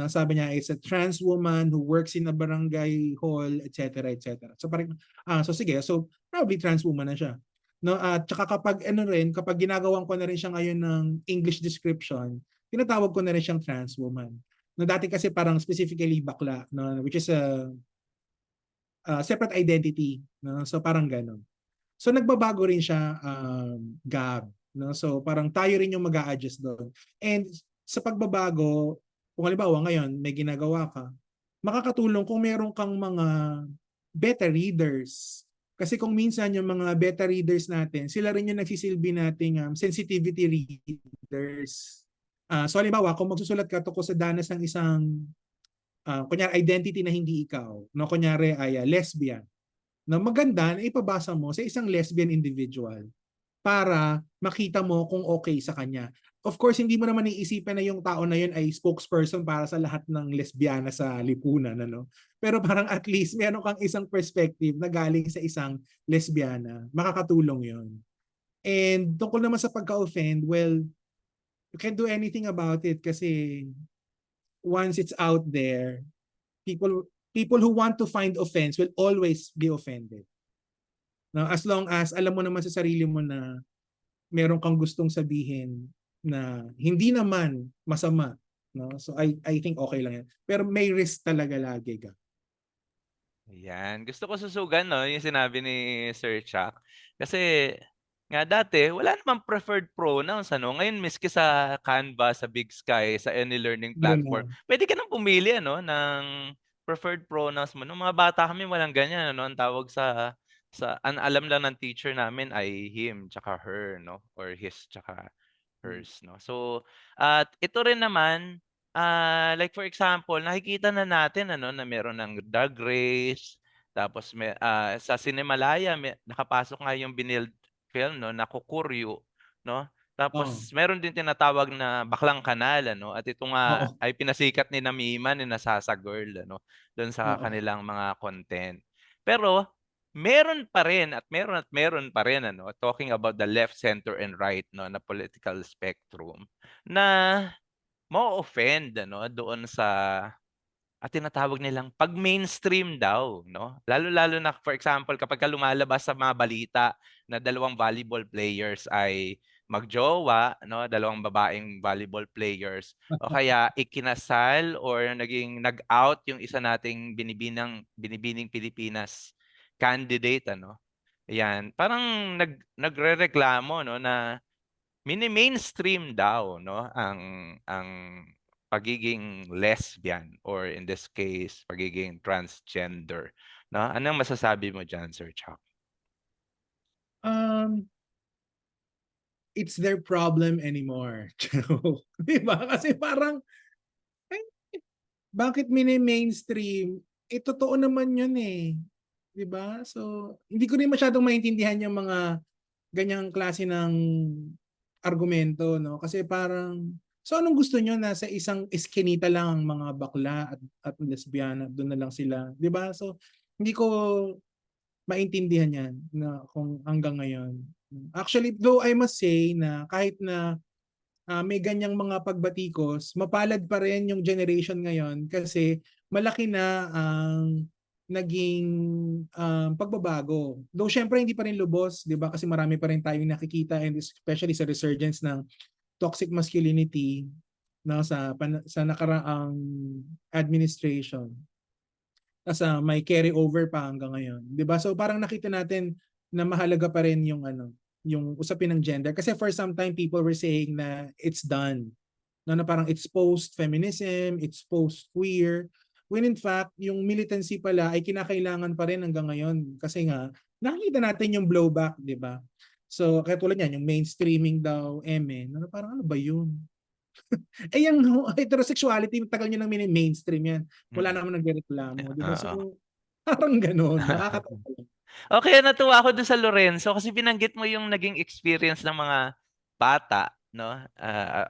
Sabi niya, it's a trans woman who works in a barangay hall, etc., etc. So parang, so sige, so probably trans woman na siya. No, at saka kapag ginagawan ko na rin siya ngayon ng English description, tinatawag ko na rin siyang trans woman. No, dati kasi parang specifically bakla, no, which is a separate identity, no? So parang gano'n. So nagbabago rin siya, Gab, no? So parang tayo rin yung mag-a-adjust doon. And sa pagbabago, kung halimbawa ngayon may ginagawa ka, makakatulong kung meron kang mga beta readers. Kasi kung minsan yung mga beta readers natin, sila rin yung nagsisilbi nating sensitivity readers. So halimbawa, kung magsusulat ka tungkol sa danas ng isang kunyari identity na hindi ikaw, no, kunyari ay lesbian, no, maganda na ipabasa mo sa isang lesbian individual para makita mo kung okay sa kanya. Of course, hindi mo naman iisipin na yung tao na yun ay spokesperson para sa lahat ng lesbiana sa lipunan, ano? Pero parang at least meron kang isang perspective na galing sa isang lesbiana. Makakatulong yun. And tungkol naman sa pagka-offend, well, you can't do anything about it kasi once it's out there, people who want to find offense will always be offended. Now, as long as alam mo naman sa sarili mo na meron kang gustong sabihin na hindi naman masama, no? So I think okay lang yan. Pero may risk talaga lagi ka. Ayan. Gusto ko susugan, no, yung sinabi ni Sir Chuck. Kasi nga dati, wala namang preferred pronouns, ano? Ngayon, miski sa Canva, sa Big Sky, sa any learning platform, pwede ka nang pumili, ano, ng preferred pronouns mo. Nung mga bata kami, walang ganyan, ano? Ang tawag ang alam lang ng teacher namin ay him, tsaka her, no? Or his, tsaka hers, no? So, at ito rin naman, like for example, nakikita na natin ano na meron ng Drag Race, tapos sa Cinemalaya nakapasok nga yung Binild film, no, na Kukuryu, no? Tapos meron din tinatawag na Baklang Kanal, ano, at ito nga Oo. ay pinasikat ni Mima ni Sasa Girl, ano, doon sa Oo. kanilang mga content. Pero meron pa rin at meron pa rin, ano, talking about the left, center, and right, no, na political spectrum na ma-o-offend, ano, doon sa tinatawag nilang pag-mainstream daw, no? Lalo-lalo na for example kapagka lumalabas sa mga balita na dalawang volleyball players ay magjowa, no, dalawang babaeng volleyball players, o kaya ikinasal or naging nag-out yung isa nating binibining Pilipinas candidate, ano. Ayan, parang nagrereklamo, no, na mini-mainstream daw, no, ang pagiging lesbian or in this case pagiging transgender, no. Anong masasabi mo diyan, Sir Chuck? It's their problem anymore. Di ba? Kasi parang, eh, bakit mini-mainstream? Eh, totoo naman yun eh. Di ba? So, hindi ko rin masyadong maintindihan yung mga ganyang klase ng argumento, no? Kasi parang, so anong gusto nyo na sa isang eskinita lang ang mga bakla at lesbiana, doon na lang sila, di ba? So, hindi ko maintindihan yan na kung hanggang ngayon. Actually, though I must say na kahit na may ganyang mga pagbatikos, mapalad pa rin yung generation ngayon kasi malaki na ang naging pagbabago. Though syempre hindi pa rin lubos, 'di ba? Kasi marami pa rin tayong nakikita and especially sa resurgence ng toxic masculinity no sa nakaraang administration. May carry over pa hanggang ngayon, 'di ba? So parang nakita natin na mahalaga pa rin yung yung usapin ng gender kasi for some time people were saying na it's done. No, na parang it's post-feminism, it's post-queer. When in fact, yung militancy pala ay kinakailangan pa rin hanggang ngayon kasi nga nakikita natin yung blowback, 'di ba? So kaya tulad niyan, yung mainstreaming daw, no, parang ano ba yun? Eh yung heterosexuality, tagal nyo nang mini-mainstream yan. Wala naman nagrereklamo, di ba? Oo. So, parang ganun. Nakakatawa lang. Okay, natuwa ako dun sa Lorenzo kasi binanggit mo yung naging experience ng mga bata, no?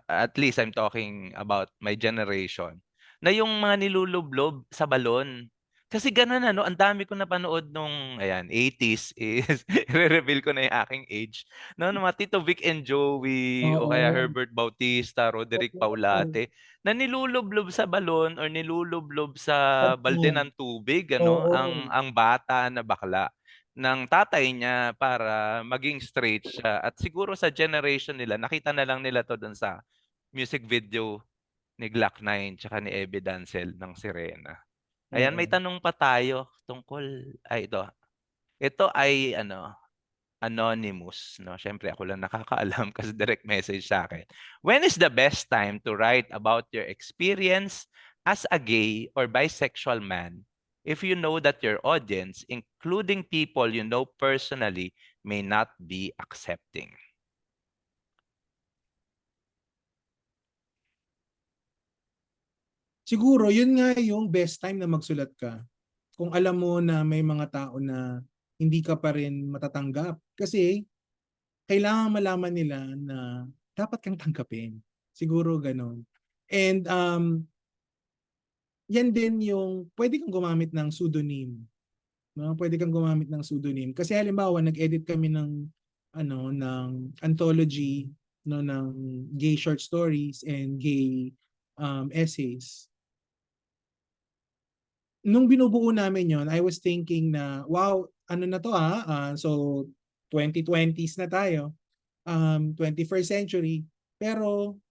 At least I'm talking about my generation, na yung mga nilulublob sa balon. Kasi gano'n ano, ang dami ko napanood nung ayan, 80s is ire-reveal ko na yung aking age. No, ng mga Tito Vic and Joey o kaya Oo. Herbert Bautista, Roderick Oo. Paulate, na nilulublob sa balon or nilulublob sa balde Oo. ng tubig ano, Oo. ang bata na bakla ng tatay niya para maging straight siya. At siguro sa generation nila, nakita na lang nila 'to dun sa music video ni Glock 9 tsaka ni Ebby Dancel ng Sirena. Ayan, may Oo. tanong pa tayo tungkol ay ito. Ito ay ano, anonymous 'no. Siyempre ako lang nakakaalam kasi direct message sa akin. When is the best time to write about your experience as a gay or bisexual man if you know that your audience, including people you know personally, may not be accepting? Siguro, yun nga yung best time na magsulat ka. Kung alam mo na may mga tao na hindi ka pa rin matatanggap. Kasi, kailangan malaman nila na dapat kang tanggapin. Siguro ganon. And yan din yung pwede kang gumamit ng pseudonym. No? Pwede kang gumamit ng pseudonym. Kasi halimbawa, nag-edit kami ng anthology no ng gay short stories and gay essays. Nung binubuo namin yon, I was thinking na, wow, ano na to so 2020s na tayo, 21st century, pero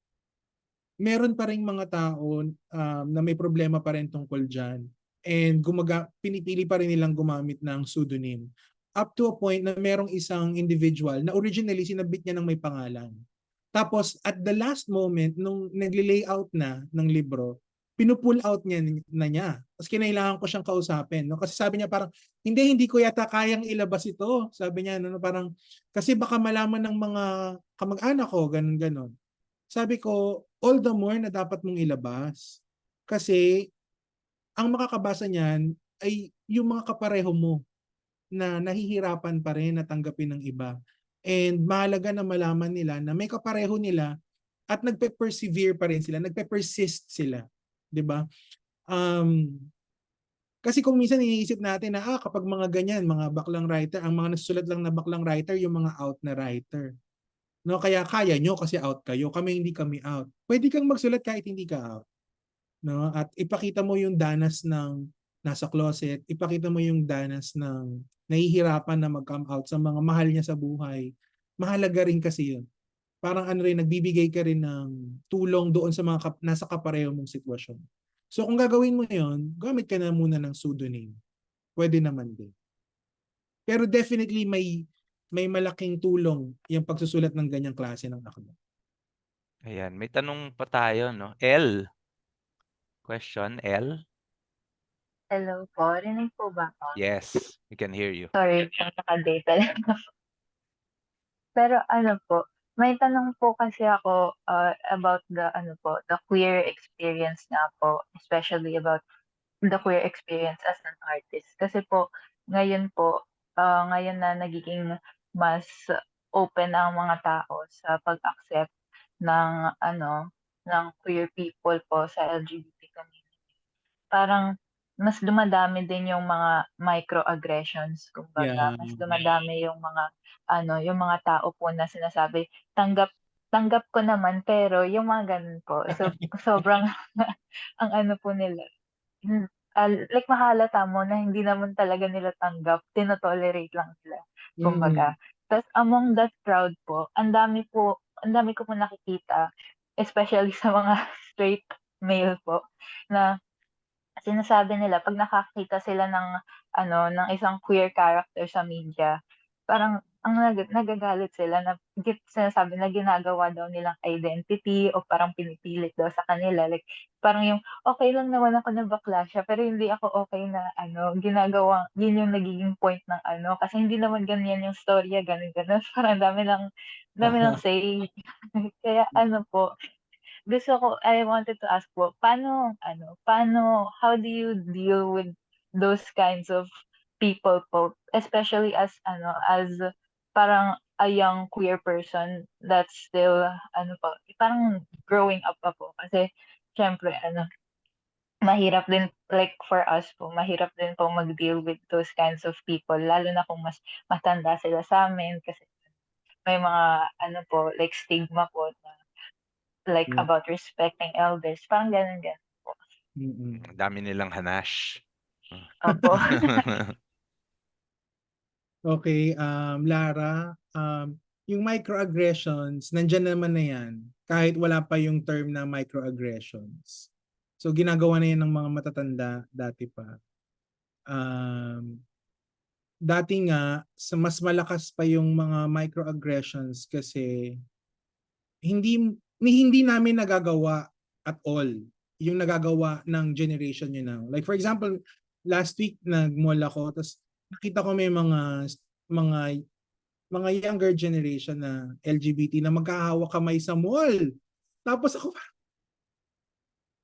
meron pa ring mga tao na may problema pa rin tungkol dyan. And pinipili pa rin nilang gumamit ng pseudonym. Up to a point na merong isang individual na originally sinabit niya ng may pangalan. Tapos at the last moment, nung nagle-layout na ng libro, pinupull out niya. Tapos kinailangan ko siyang kausapin. No? Kasi sabi niya parang, hindi ko yata kayang ilabas ito. Sabi niya, no, parang, kasi baka malaman ng mga kamag-anak ko, ganun-ganon. Sabi ko, all the more na dapat mong ilabas. Kasi, ang makakabasa niyan ay yung mga kapareho mo na nahihirapan pa rin na tanggapin ng iba. And mahalaga na malaman nila na may kapareho nila at nagpe-persevere pa rin sila, nagpe-persist sila. 'Di ba? Kasi kung minsan iniisip natin na kapag mga ganyan, mga baklang writer, ang mga nagsusulat lang na baklang writer, yung mga out na writer. No, kaya kaya nyo kasi out kayo, kami hindi kami out. Pwede kang magsulat kahit hindi ka out. No? At ipakita mo yung danas ng nasa closet, ipakita mo yung danas ng nahihirapan na mag-come out sa mga mahal niya sa buhay. Mahalaga rin kasi yun. parang ano rin, nagbibigay ka rin ng tulong doon sa mga nasa kapareho mong sitwasyon. So kung gagawin mo yon, gamit ka na muna ng pseudonym. Pwede naman din. Pero definitely may malaking tulong yung pagsusulat ng ganyang klase ng akda. Ayan, may tanong pa tayo, no? L. Question, L? Hello po, rinig po ba ako? Yes, we can hear you. Sorry po, naka-data lang ako. Pero ano po, may tanong po kasi ako about the the queer experience nga po, especially about the queer experience as an artist. Kasi po, ngayon na nagiging mas open ang mga tao sa pag-accept ng ng queer people po sa LGBT community. Parang mas dumadami din yung mga microaggressions, kumbaga. Yeah. Mas dumadami yung yung mga tao po na sinasabi, tanggap tanggap ko naman pero yung mga ganun po. So sobrang ang ano po nila, like mahalata mo na hindi naman talaga nila tanggap, tino-tolerate lang nila, kumbaga. Tapos among that crowd po, ang dami ko po nakikita, especially sa mga straight male po, na sinasabi nila 'pag nakakita sila ng isang queer character sa media, parang nagagalit sila na sinasabi na ginagawa daw nilang identity o parang pinipilit daw sa kanila. Like, parang yung, "Okey lang naman ako na bakla siya, pero hindi ako okey na ginagawa yun yung nagiging point ng kasi hindi naman ganyan yung storya, gano'n, gano'n." Parang dami ng say. Kaya po, I wanted to ask po, how do you deal with those kinds of people po, especially as parang a young queer person that's still, parang growing up pa po. Kasi siyempre mahirap din, like for us po, mahirap din po mag-deal with those kinds of people, lalo na kung mas matanda sila sa'min kasi may mga like stigma po na like Yeah. about respecting elders, parang gano'n po. Ang dami nilang hanash. Opo. Okay, Lara, yung microaggressions, nandiyan naman na yan kahit wala pa yung term na microaggressions. So ginagawa na yan ng mga matatanda dati pa. Dati nga, mas malakas pa yung mga microaggressions kasi hindi namin nagagawa at all yung nagagawa ng generation yun now. Like for example, last week nag-mall ako, tapos nakita ko may mga younger generation na LGBT na magkahawak kamay sa mall. Tapos ako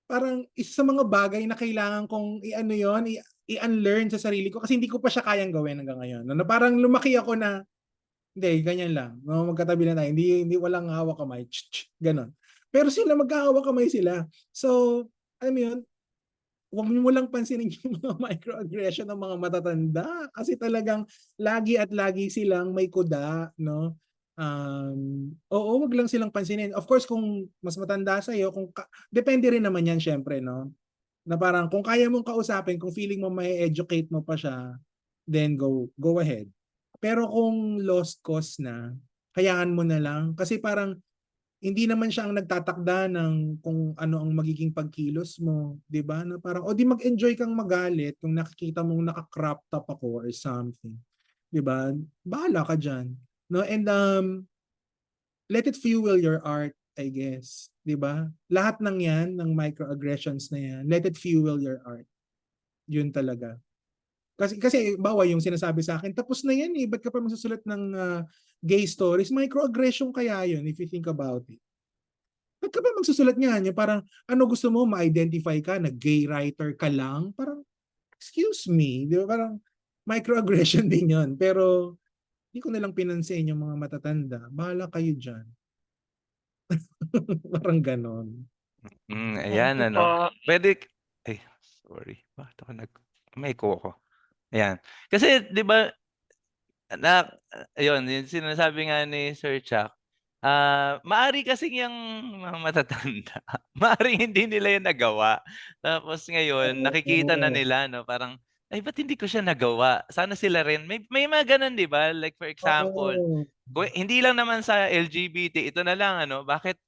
parang isa sa mga bagay na kailangan kong i-unlearn sa sarili ko kasi hindi ko pa siya kayang gawin hanggang ngayon. Na parang lumaki ako na hindi, ganyan lang. No, magkatabi na tayo. Hindi walang hawak kamay. Ganon. Pero sila magkahawak kamay sila. So, alam mo yun, huwag mo lang pansinin yung mga microaggression ng mga matatanda kasi talagang lagi at lagi silang may kuda, no? Oo, wag lang silang pansinin. Of course, kung mas matanda sa iyo, depende rin naman yan syempre, no? Na parang kung kaya mong kausapin, kung feeling mo may educate mo pa siya, then go ahead. Pero kung lost cause na, hayaan mo na lang kasi parang hindi naman siya ang nagtatakda ng kung ano ang magiging pagkilos mo, 'di ba? Na parang di mag-enjoy kang magalit kung nakikita mong naka-crop top ako or something. 'Di ba? Bahala ka diyan. No, and let it fuel your art, I guess, 'di ba? Lahat ng 'yan, ng microaggressions na 'yan, let it fuel your art. 'Yun talaga. Kasi bawa yung sinasabi sa akin, tapos na 'yan eh, ba't ka pa magsusulat ng gay stories? Microaggression kaya 'yun if you think about it. Ba't ka ba magsusulat niyan? Yung parang ano gusto mo, ma-identify ka na gay writer ka lang? Parang excuse me, 'di ba? Parang microaggression din 'yon. Pero hindi ko na lang pinansin yung mga matatanda. Bahala kayo diyan. Parang ganon. Ayan, Thank you po. Pwede, ay, sorry. Bakit ako may echo ako. Ayan. Kasi, di ba, ayun, yung sinasabi nga ni Sir Chuck, maari kasing yung mga matatanda, maari hindi nila yung nagawa. Tapos ngayon, nakikita na nila, no, parang ay ba't hindi ko siya nagawa? Sana sila rin. May mga ganun, 'di ba? Like for example, Oo. hindi lang naman sa LGBT, ito na lang ano, bakit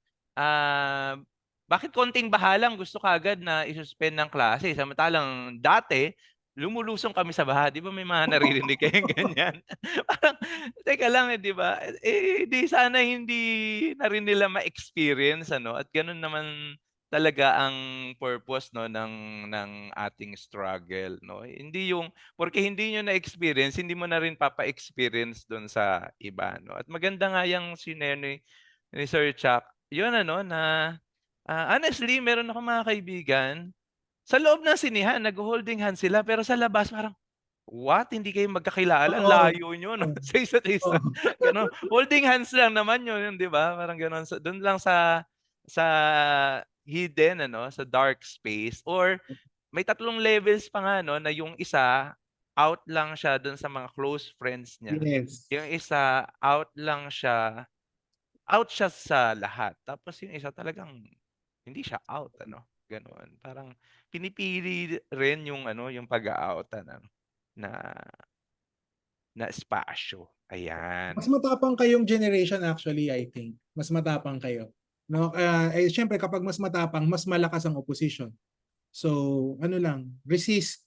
konting baha lang gusto kaagad na i-suspend ng klase samantalang dati lumulusong kami sa baha, 'di ba may mga naririnig kayong ganyan? Parang teka lang, 'di ba? Di sana hindi na rin nila ma-experience ano at gano'n naman talaga ang purpose 'no ng ating struggle 'no. Hindi yung porque hindi niyo na-experience, hindi mo na rin papa-experience dun sa iba 'no. At maganda nga yang shinare ni Sir Chuck, yun ano na, honestly meron akong mga kaibigan, sa loob ng sinehan nagho-holding hands sila pero sa labas parang, "What? Hindi kayo magkakilala? Ang Oo. layo niyo 'no, Oo. sa isa't isa." Oo. Gano'n. Holding hands lang naman yun, 'di ba? Parang gano'n dun lang sa hidden ano, sa dark space or may tatlong levels pa nga 'no, na yung isa, out lang siya dun sa mga close friends niya. Yes. Yung isa, out siya sa lahat. Tapos yung isa talagang hindi siya out ano, gano'n. Parang pinipili rin yung ano, yung pag-a-outan ano, na na espasyo, Mas ayan. matapang kayong generation actually, I think. Mas matapang kayo. No, eh syempre kapag mas matapang, mas malakas ang opposition. So, ano lang, resist.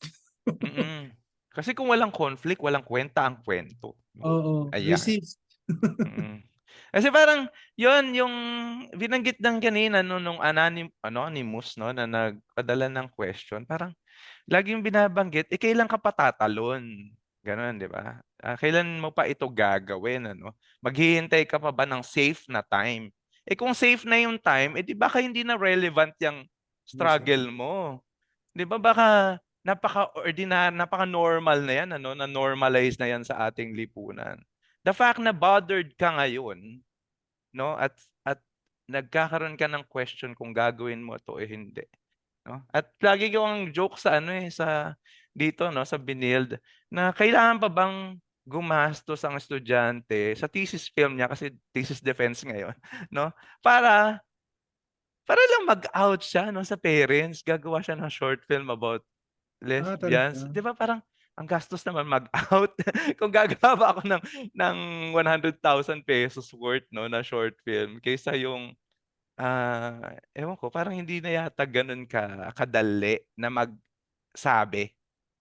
Mm. Kasi kung walang conflict, walang kwenta ang kuwento, 'no? Oo, Ayan. resist. Mm. Kasi parang 'yun yung binanggit ng kanina 'no, nung anonymous 'no, na nagpadala ng question, parang laging binabanggit, kailan ka pa tatalon? Gano'n, 'di ba? Kailan mo pa ito gagawin ano? Maghihintay ka pa ba ng safe na time? Kung safe na yung time, 'di baka hindi na relevant yang Yes, sir. struggle mo. 'Di ba baka napaka-normal na 'yan ano, na-normalize na 'yan sa ating lipunan. The fact na bothered ka ngayon 'no, at nagkakaroon ka ng question kung gagawin mo 'to o hindi 'no. At lagi ko ang joke sa ano, sa dito 'no, sa Binild na kailangan pa bang gumastos ang estudyante sa thesis film niya kasi thesis defense ngayon 'no, para lang mag-out siya 'no, sa parents. Gagawa siya ng short film about lesbians, Talaga. 'di ba parang ang gastos naman mag-out. Kung gagawa pa ako ng ₱100,000 worth 'no, na short film kaysa yung, ewan ko parang hindi na yata gano'n kadali na magsabi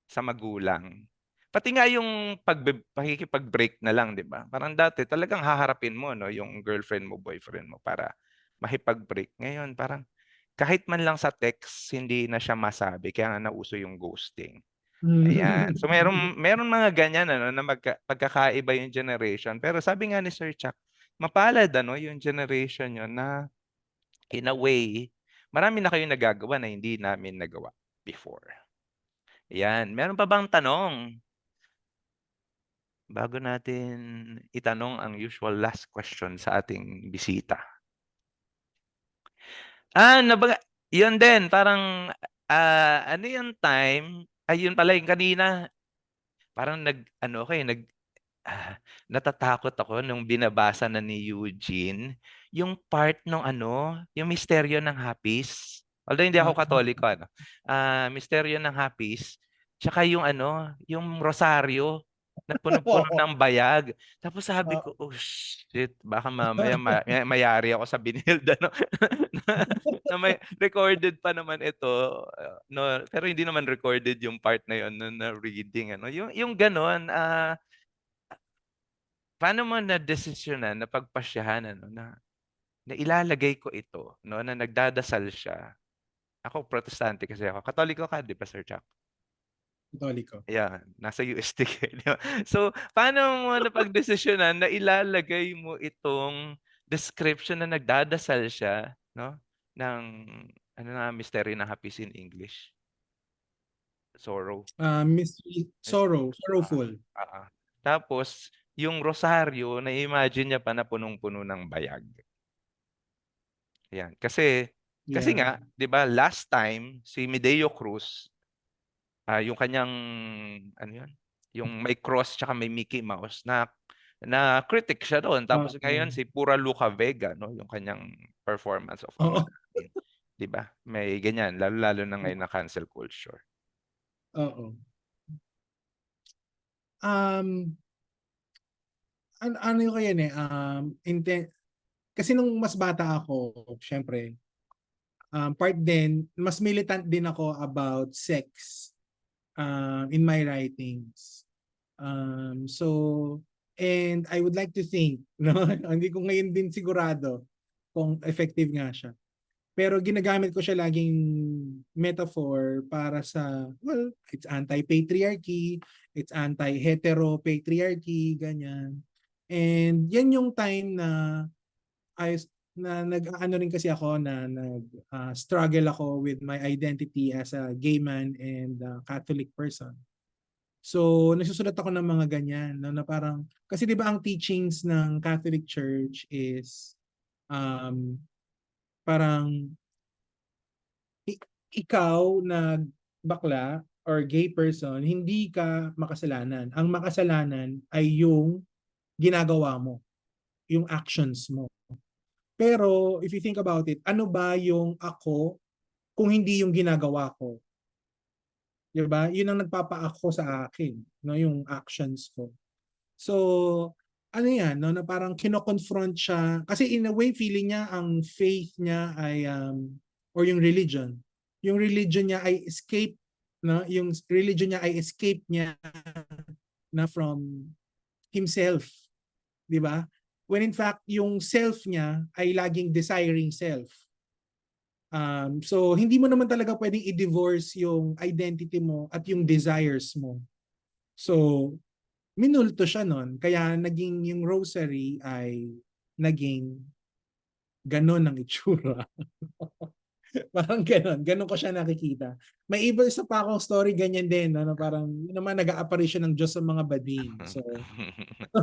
sa magulang. Pati nga yung pakikipag-break na lang 'di ba? Parang dati talagang haharapin mo 'no, yung girlfriend mo, boyfriend mo para makipag-break. Ngayon parang kahit man lang sa text hindi na siya masabi kaya nga nauso yung ghosting. Ayan. So meron mga ganyan ano na pagkakaiba yung generation. Pero sabi nga ni Sir Chuck, mapalad ano yung generation niyo na in a way, marami na kayong nagagawa na hindi namin nagawa before. Ayan. Meron pa bang tanong? Bago natin itanong ang usual last question sa ating bisita. Yun din parang, ano yung time yun pala yung kanina parang nag-ano ako, natatakot ako nung binabasa na ni Eugene, yung part nung ano, yung misteryo ng hapis. Although hindi ako Ah, Katoliko ano, misteryo ng hapis, tsaka yung ano, yung rosaryo na punong-puno oo. ng bayag. Tapos sabi Oo. ko, "Oh shit, baka mamaya mayari ako sa Binild ano." Na may recorded pa naman ito, 'no, pero hindi naman recorded yung part na yun na reading ano, yung gano'n, paano mo nadesisyonan, napagpasyahan ano na ilalagay ko ito 'no, na nagdadasal siya. Ako protestante kasi ako. Katoliko ka 'di ba, Sir Chuck? Katoliko. Ayan, nasa UST ka, 'di ba? So, paano mo napagdesisyonan na ilalagay mo itong description na nagdadasal siya 'no, ng ano nga misteryo ng hapis in English? Sorrow. Mystery, sorrow, sorrowful. Oo. Tapos yung rosaryo na-imagine niya pa na punong-puno ng bayag. Ayan, kasi Yeah. nga 'di ba last time si Medeo Cruz, yung kanyang ano 'yun, yung may cross tsaka may Mickey Mouse na critic siya do'n. Tapos Oo. ngayon si Pura Luca Vega 'no, yung kanyang performance of Ama Oo. Namin, 'di ba? May ganyan lalo-lalo na ngayon na cancel culture. Oo. um, ano yung kaya kasi nung mas bata ako, syempre, part din, mas militant din ako about sex in my writings. And I would like to think, no? Hindi ko ngayon din sigurado kung effective nga siya. Pero ginagamit ko siya laging metaphor para sa, well, it's anti-patriarchy, it's anti-heteropatriarchy, ganyan. And yan yung time na nag-ano rin kasi ako na struggle ako with my identity as a gay man and Catholic person. So, nagsusulat ako ng mga ganyan, no, na parang, kasi di ba ang teachings ng Catholic Church is parang ikaw na bakla or gay person, hindi ka makasalanan. Ang makasalanan ay yung ginagawa mo, yung actions mo. Pero if you think about it, ano ba yung ako kung hindi yung ginagawa ko? Diba? Yun ang nagpapaako sa akin, no, yung actions ko. So, ano yan, no, na parang kino-confront siya. Kasi in a way, feeling niya, ang faith niya ay, or yung religion niya ay escape, no? Yung religion niya ay escape niya na from himself. Di ba? When in fact, yung self niya ay laging desiring self. So, hindi mo naman talaga pwedeng i-divorce yung identity mo at yung desires mo. So, minulto siya nun. Kaya naging yung rosary ay naging ganon ang itsura. Parang ganon. Ganon ko siya nakikita. May iba isa pa akong story ganyan din. Ano, parang yun naman nag-a-apparition ng Diyos sa mga bading. So,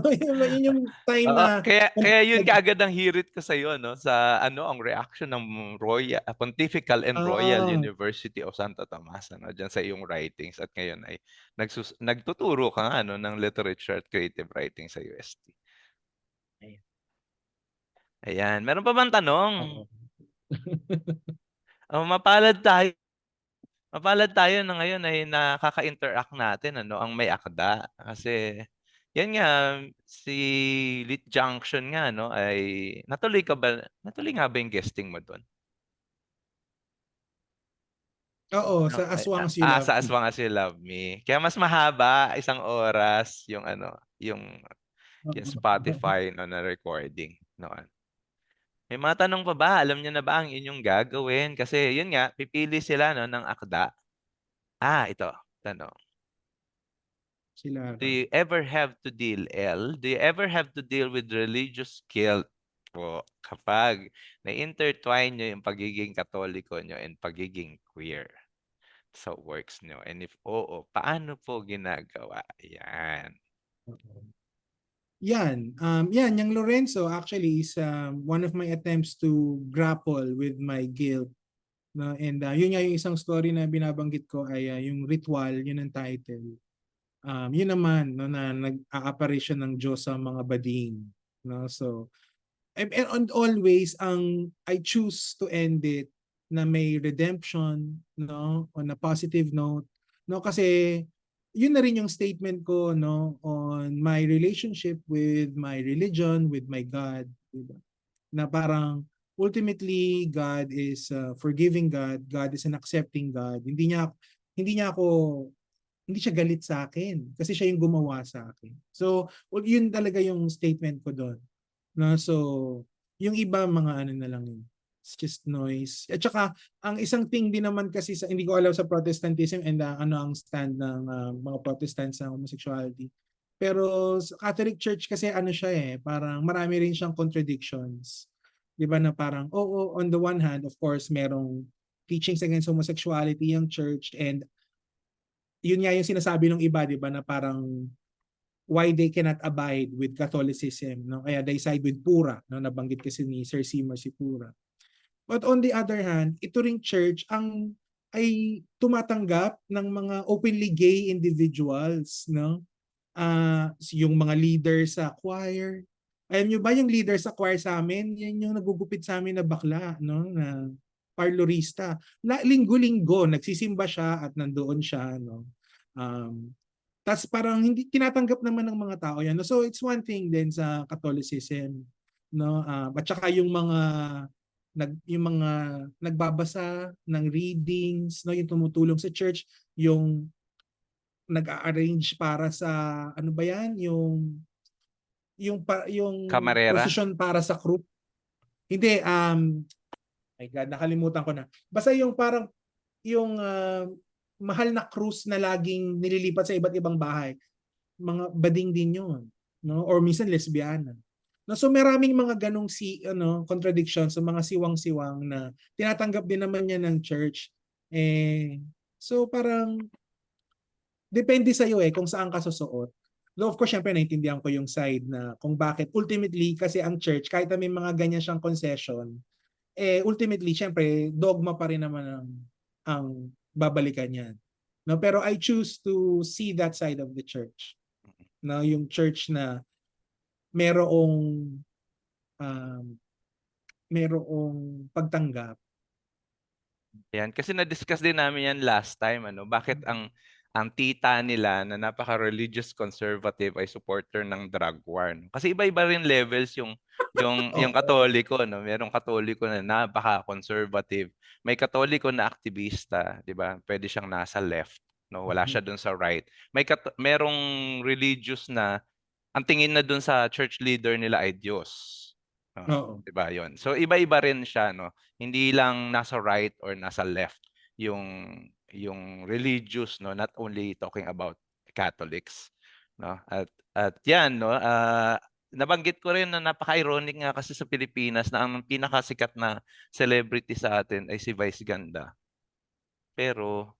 yun yung time Oo, na kaya yun kaagad ang hirit ko sa iyo, no, sa ang reaction ng Pontifical and Royal University of Santo Tomas, ano, diyan sa iyong writings, at ngayon ay nagtuturo ka nga, ng literature at creative writing sa UST. Ayan, meron pa bang tanong? Mapalad tayo na ngayon ay nakaka-interact natin, ang may akda. Kasi yan nga, si Lit Junction nga, ay natuloy nga ba yung guesting mo doon? Oo, sa As Long As You Love Sa Me. As Long As You Love Me. Kaya mas mahaba, 1 oras yung yung Spotify na recording noon. May mga tanong pa ba? Alam niyo na ba ang inyong gagawin? Kasi yun nga, pipili sila ng akda. Ito, tanong. Sila. Do you ever have to deal with religious guilt po kapag na-intertwine nyo yung pagiging Katoliko nyo and pagiging queer sa works nyo? And if oo, paano po ginagawa? Yan. Yan. Yung Lorenzo actually is one of my attempts to grapple with my guilt. No? And yun nga yung isang story na binabanggit ko ay yung Ritual, yun ang title. Yun naman, no, na nag-a-apparition ng Diyos sa mga bading. No? So, and always, I choose to end it na may redemption, no, on a positive note. No, kasi yun na rin yung statement ko, no, on my relationship with my religion, with my God, diba? Na parang ultimately God is a forgiving God, God is an accepting God. Hindi siya galit sa akin kasi siya yung gumawa sa akin. So, yun talaga yung statement ko doon. No, so yung iba mga ano na lang yun. It's just noise. At saka ang isang thing din naman kasi hindi ko alam sa Protestantism and ang stand ng mga Protestants sa homosexuality. Pero sa Catholic Church kasi siya parang marami rin siyang contradictions. 'Di ba na parang on the one hand, of course, merong teachings against homosexuality yung church, and yun nga yung sinasabi ng iba, 'di ba, na parang why they cannot abide with Catholicism, no? Kaya they side with Pura, no? Nabanggit kasi ni Sir Seymour si Pura. But on the other hand, ito ring church ay tumatanggap ng mga openly gay individuals, no? Yung mga leader sa choir. Alam nyo ba yung leader sa choir sa amin, yan yung nagugupit sa amin na bakla, no? Na parlorista. Linggo-linggo nagsisimba siya at nandoon siya, no? Tas parang hindi tinatanggap naman ng mga tao yan. No? So it's one thing din sa Catholicism, no? At saka yung mga nagbabasa ng readings, no, yung tumutulong sa church, yung nag-arrange para sa ano ba yan, yung Kamarera? posisyon para sa group. Hindi my God, nakalimutan ko na. Basta yung parang yung mahal na cruise na laging nililipat sa iba't ibang bahay. Mga bading din yun, no? Or minsan lesbiana. No, so maraming mga ganong contradictions, so mga siwang-siwang na tinatanggap din naman niya ng church. So parang depende sa iyo kung saan ka susuot. Though of course, syempre naintindihan ko yung side na kung bakit ultimately kasi ang church kahit na may mga ganyan siyang concession, ultimately syempre dogma pa rin naman ang babalikan niyan. No, pero I choose to see that side of the church. No, yung church na merong pagtanggap. Yan, kasi na-discuss din namin yan last time, bakit ang tita nila na napaka-religious conservative ay supporter ng drug war. No? Kasi iba-iba rin levels yung Katoliko, no? Merong Katoliko na napaka-conservative. May Katoliko na aktivista, 'di ba? Pwede siyang nasa left, no? Wala siya doon sa right. Merong religious na ang tingin na doon sa church leader nila ay Diyos. Oo. 'Di ba 'yon? So iba-iba rin siya, no? Hindi lang nasa right or nasa left yung religious, no, not only talking about Catholics, no? At 'yan, no, nabanggit ko rin na napaka-ironic nga kasi sa Pilipinas na ang pinakasikat na celebrity sa atin ay si Vice Ganda. Pero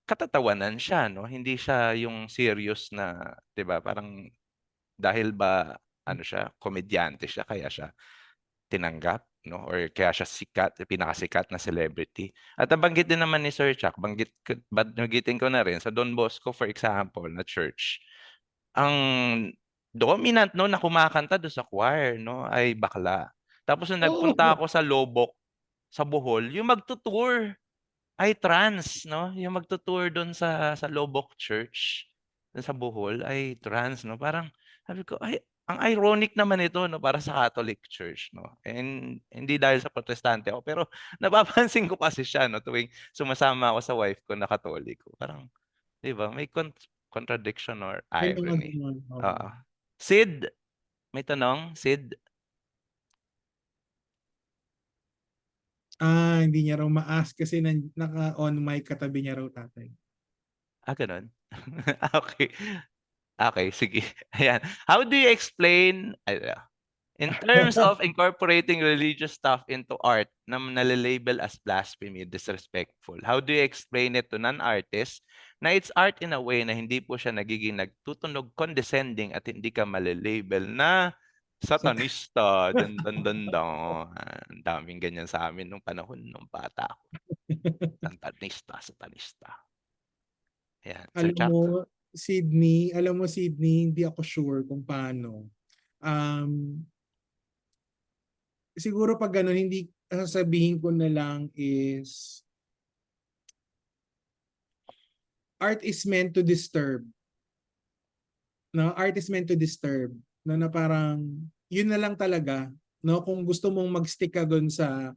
katatawanan siya, no? Hindi siya yung serious na, 'di ba? Parang dahil ba ano siya, komedyante siya kaya siya tinanggap, no? Or kaya siya sikat, pinakasikat na celebrity. At nabanggit din naman ni Sir Chuck, banggitin ko na rin sa Don Bosco, for example, na church. Ang dominant, no, na kumakanta doon sa choir, no, ay bakla. Tapos nung nagpunta ako sa Lobok, sa Bohol, yung magtutour ay trans, no? Yung magtutour doon sa Lobok Church, doon sa Bohol ay trans, no? Parang sabi ko, ay, ang ironic naman ito, no, para sa Catholic Church, no? And hindi dahil sa protestante ako, pero napapansin ko kasi siya, no, tuwing sumasama ako sa wife ko na Katoliko. Parang, 'di ba, may contradiction or May mga irony. ganun. Oo. Oo. Sid, may tanong? Sid? Hindi niya raw ma-ask kasi naka-on mic katabi niya raw tatay. Ganun? Okay. Okay, sige. Ayan. How do you explain, in terms of incorporating religious stuff into art na nalilabel as blasphemy, disrespectful, how do you explain it to non-artists na it's art in a way na hindi po siya nagiging nagtutunog condescending at hindi ka malilabel na satanista, Ang daming ganyan sa amin nung panahon nung bata ako. Satanista. Ayan. Sir Chuck? Alam mo Sydney, hindi ako sure kung paano. Siguro pag ganun, hindi sasabihin ko na lang is art is meant to disturb. No, art is meant to disturb. No, na parang yun na lang talaga, no, kung gusto mong mag-stick ka doon sa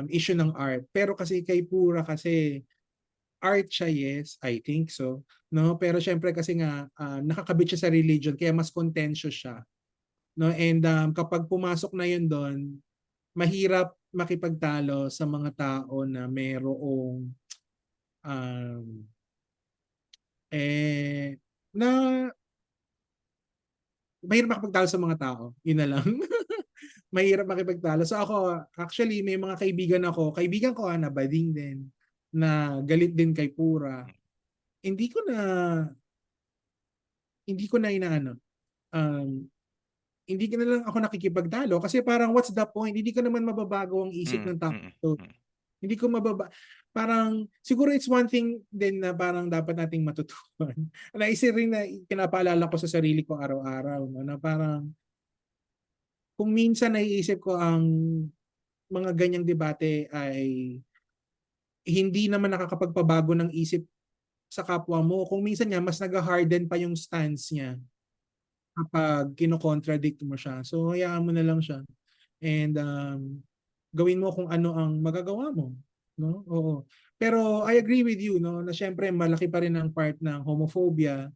issue ng art. Pero kasi kay Pura kasi art siya, yes, I think so. No, pero syempre kasi nga nakakabit siya sa religion kaya mas contentious siya. No, and kapag pumasok na yun doon, mahirap makipagtalo sa mga tao na mayroong na mahirap makipagtalo sa mga tao. Yun na lang. Mahirap makipagtalo. So ako, actually, may mga kaibigan ko na bading din, na galit din kay Pura. Hindi ko na inaano. Hindi ko na lang ako nakikipagtalo kasi parang what's the point? Hindi ko naman mababago ang isip ng tao. So, hindi ko parang siguro it's one thing din na parang dapat nating matutunan. Naisip rin na pinapaalala ko sa sarili ko araw-araw, no, na parang kung minsan naiisip ko ang mga ganyang debate ay hindi naman nakakapagpabago ng isip sa kapwa mo. Kung minsan nga, mas nag-harden pa yung stance niya kapag kino-contradict mo siya. So, hayaan mo na lang siya. And gawin mo kung ano ang magagawa mo. No? Oo. Pero I agree with you, no, na syempre malaki pa rin ang part ng homophobia,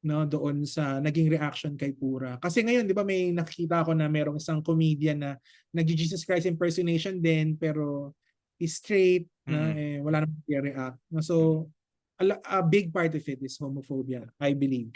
no, doon sa naging reaction kay Pura. Kasi ngayon, 'di ba, may nakikita ako na merong isang comedian na nag-Jesus Christ impersonation din pero is straight na wala namang react. No, so a big part of it is homophobia, I believe.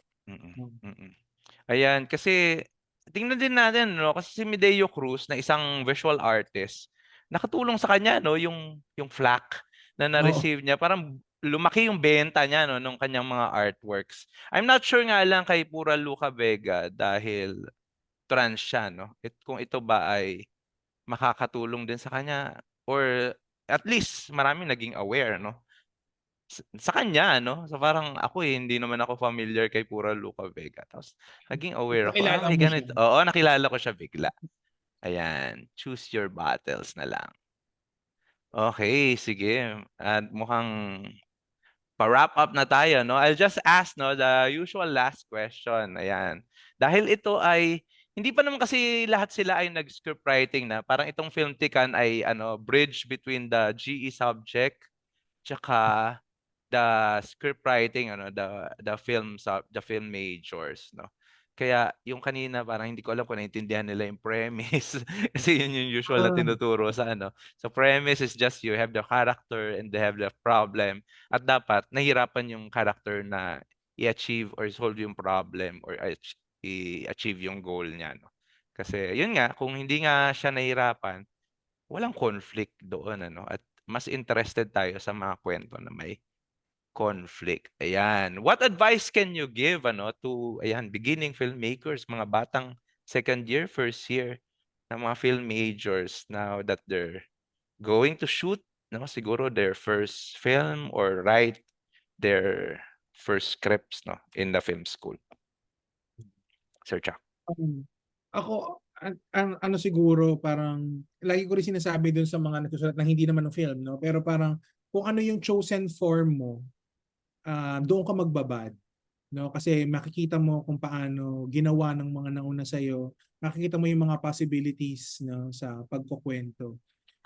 Ayan, kasi tingnan din natin, no, kasi si Medeo Cruz na isang visual artist, nakatulong sa kanya, no, yung flack na na-receive niya, parang lumaki yung benta niya, no, nung kanyang mga artworks. I'm not sure nga lang kay Pura Luca Vega dahil trans siya, no. Kung ito ba ay makakatulong din sa kanya or at least marami naging aware, no, sa kanya, no? So parang ako hindi naman ako familiar kay Pura Luca Vega. Tapos naging aware ako, Nakilala may mo siya. ganito. Oo, nakilala ko siya bigla. Ayan, choose your battles na lang. Okay, sige. At mukhang pa-wrap up na tayo, no? I'll just ask, no, the usual last question. Ayan. Dahil ito ay hindi pa naman kasi lahat sila ay nag-script writing na. Parang itong Film Tikan ay bridge between the GE subject tsaka the script writing, the film majors, no. Kaya yung kanina parang hindi ko alam kung naintindihan nila yung premise kasi yun yung usual na tinuturo sa so premise is just you have the character and they have the problem at dapat nahirapan yung character na i-achieve or solve yung problem or i-achieve yung goal niya, no. Kasi yun nga, kung hindi nga siya nahirapan, walang conflict doon, at mas interested tayo sa mga kwento na may conflict. Ayan. What advice can you give to beginning filmmakers, mga batang second year, first year na mga film majors now that they're going to shoot siguro their first film or write their first scripts in the film school. Sir Chuck. Ako, ano siguro, parang lagi ko rin sinasabi dun sa mga nagsusulat na hindi naman ng film, no? Pero parang kung ano yung chosen form mo, doon ka magbabad, no? Kasi makikita mo kung paano ginawa ng mga nauna sa iyo, makikita mo yung mga possibilities, no, sa pagkukwento.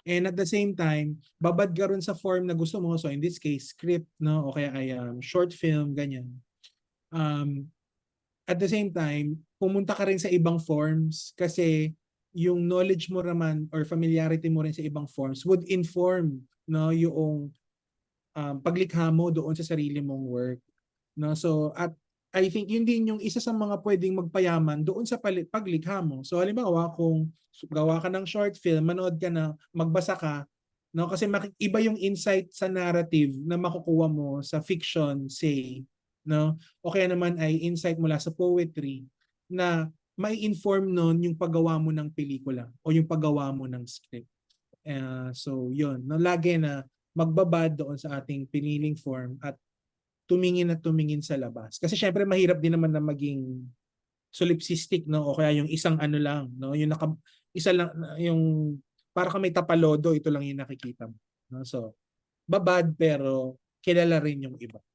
And at the same time, babad ka rin sa form na gusto mo. So in this case, script, no, o kaya ay short film, ganyan. At the same time, pumunta ka rin sa ibang forms kasi yung knowledge mo naman or familiarity mo rin sa ibang forms would inform, no, yung paglikha mo doon sa sarili mong work, no. So at I think yun din yung isa sa mga pwedeng magpayaman doon sa paglikha mo. So halimbawa kung gawa ka ng short film, manood ka na, magbasa ka, no, kasi iba yung insight sa narrative na makukuha mo sa fiction, say, no, o kaya naman ay insight mula sa poetry na may inform nun yung paggawa mo ng pelikula o yung paggawa mo ng script. So yun, no, lagi na magbabad doon sa ating piniling form at tumingin sa labas. Kasi syempre mahirap din naman na maging solipsistic, no, o kaya yung isang ano lang, no, yung isa lang yung para ka may tapalodo, ito lang yung nakikita mo, no. So babad pero kilala rin yung iba.